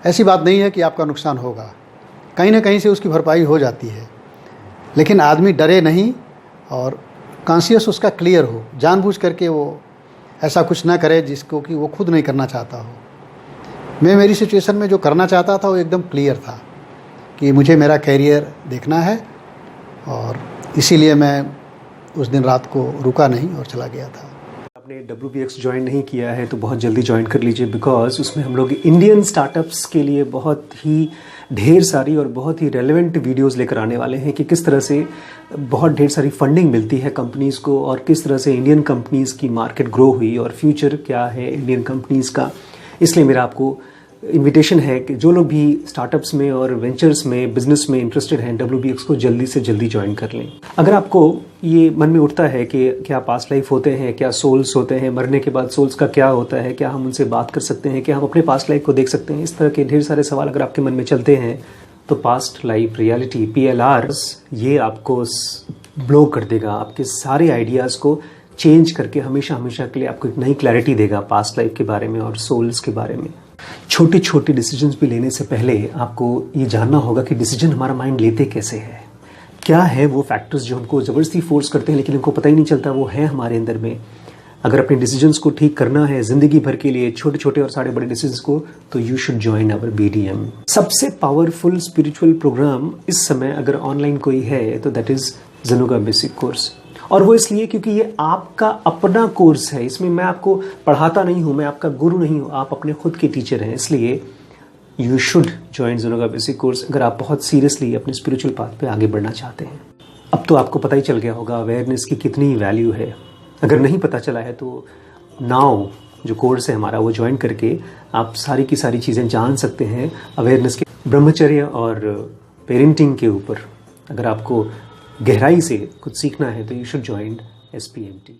[SPEAKER 2] ऐसी बात नहीं है कि आपका नुकसान होगा, कहीं ना कहीं से उसकी भरपाई हो जाती है। लेकिन आदमी डरे नहीं और कॉन्शियस उसका क्लियर हो, जानबूझ करके वो ऐसा कुछ ना करे जिसको कि वो खुद नहीं करना चाहता हो। मैं मेरी सिचुएशन में जो करना चाहता था वो एकदम क्लियर था कि मुझे मेरा कैरियर देखना है, और इसीलिए मैं उस दिन रात को रुका नहीं और चला गया था।
[SPEAKER 1] आपने WBX ज्वाइन नहीं किया है तो बहुत जल्दी ज्वाइन कर लीजिए, बिकॉज उसमें हम लोग इंडियन स्टार्टअप्स के लिए बहुत ही ढेर सारी और बहुत ही रेलेवेंट वीडियोस लेकर आने वाले हैं कि किस तरह से बहुत ढेर सारी फंडिंग मिलती है कंपनीज़ को, और किस तरह से इंडियन कंपनीज़ की मार्केट ग्रो हुई और फ्यूचर क्या है इंडियन कंपनीज़ का। इसलिए मेरा आपको इनविटेशन है कि जो लोग भी स्टार्टअप्स में और वेंचर्स में बिजनेस में इंटरेस्टेड हैं WBX को जल्दी से जल्दी ज्वाइन कर लें। अगर आपको ये मन में उठता है कि क्या पास्ट लाइफ होते हैं, क्या सोल्स होते हैं, मरने के बाद सोल्स का क्या होता है, क्या हम उनसे बात कर सकते हैं, क्या हम अपने पास्ट लाइफ को देख सकते हैं, इस तरह के ढेर सारे सवाल अगर आपके मन में चलते हैं तो पास्ट लाइफ रियलिटी PLR ये आपको ब्लो कर देगा, आपके सारे आइडियाज़ को चेंज करके हमेशा हमेशा के लिए आपको एक नई क्लैरिटी देगा पास्ट लाइफ के बारे में और सोल्स के बारे में। छोटे छोटे डिसीजंस भी लेने से पहले आपको ये जानना होगा कि डिसीजन हमारा माइंड लेते कैसे है, क्या है वो फैक्टर्स जो हमको ज़बरदस्ती फोर्स करते हैं लेकिन हमको पता ही नहीं चलता वो है हमारे अंदर में। अगर अपने डिसीजंस को ठीक करना है ज़िंदगी भर के लिए, छोटे छोटे और सारे बड़े डिसीजंस को, तो you should join our BDM। सबसे पावरफुल स्पिरिचुअल प्रोग्राम इस समय अगर ऑनलाइन कोई है तो दैट इज़ ज़ेनुगा बेसिक कोर्स। और वो इसलिए क्योंकि ये आपका अपना कोर्स है, इसमें मैं आपको पढ़ाता नहीं हूँ, मैं आपका गुरु नहीं हूँ, आप अपने खुद के टीचर हैं। इसलिए you should join Zenuga basic course अगर आप बहुत सीरियसली अपने स्पिरिचुअल पाथ पे आगे बढ़ना चाहते हैं। अब तो आपको पता ही चल गया होगा अवेयरनेस की कितनी वैल्यू है। अगर नहीं पता चला है तो नाउ जो कोर्स है हमारा वो ज्वाइन करके आप सारी की सारी चीज़ें जान सकते हैं अवेयरनेस के, ब्रह्मचर्य और पेरेंटिंग के ऊपर। अगर आपको गहराई से कुछ सीखना है तो यू शुड ज्वाइन SPMT।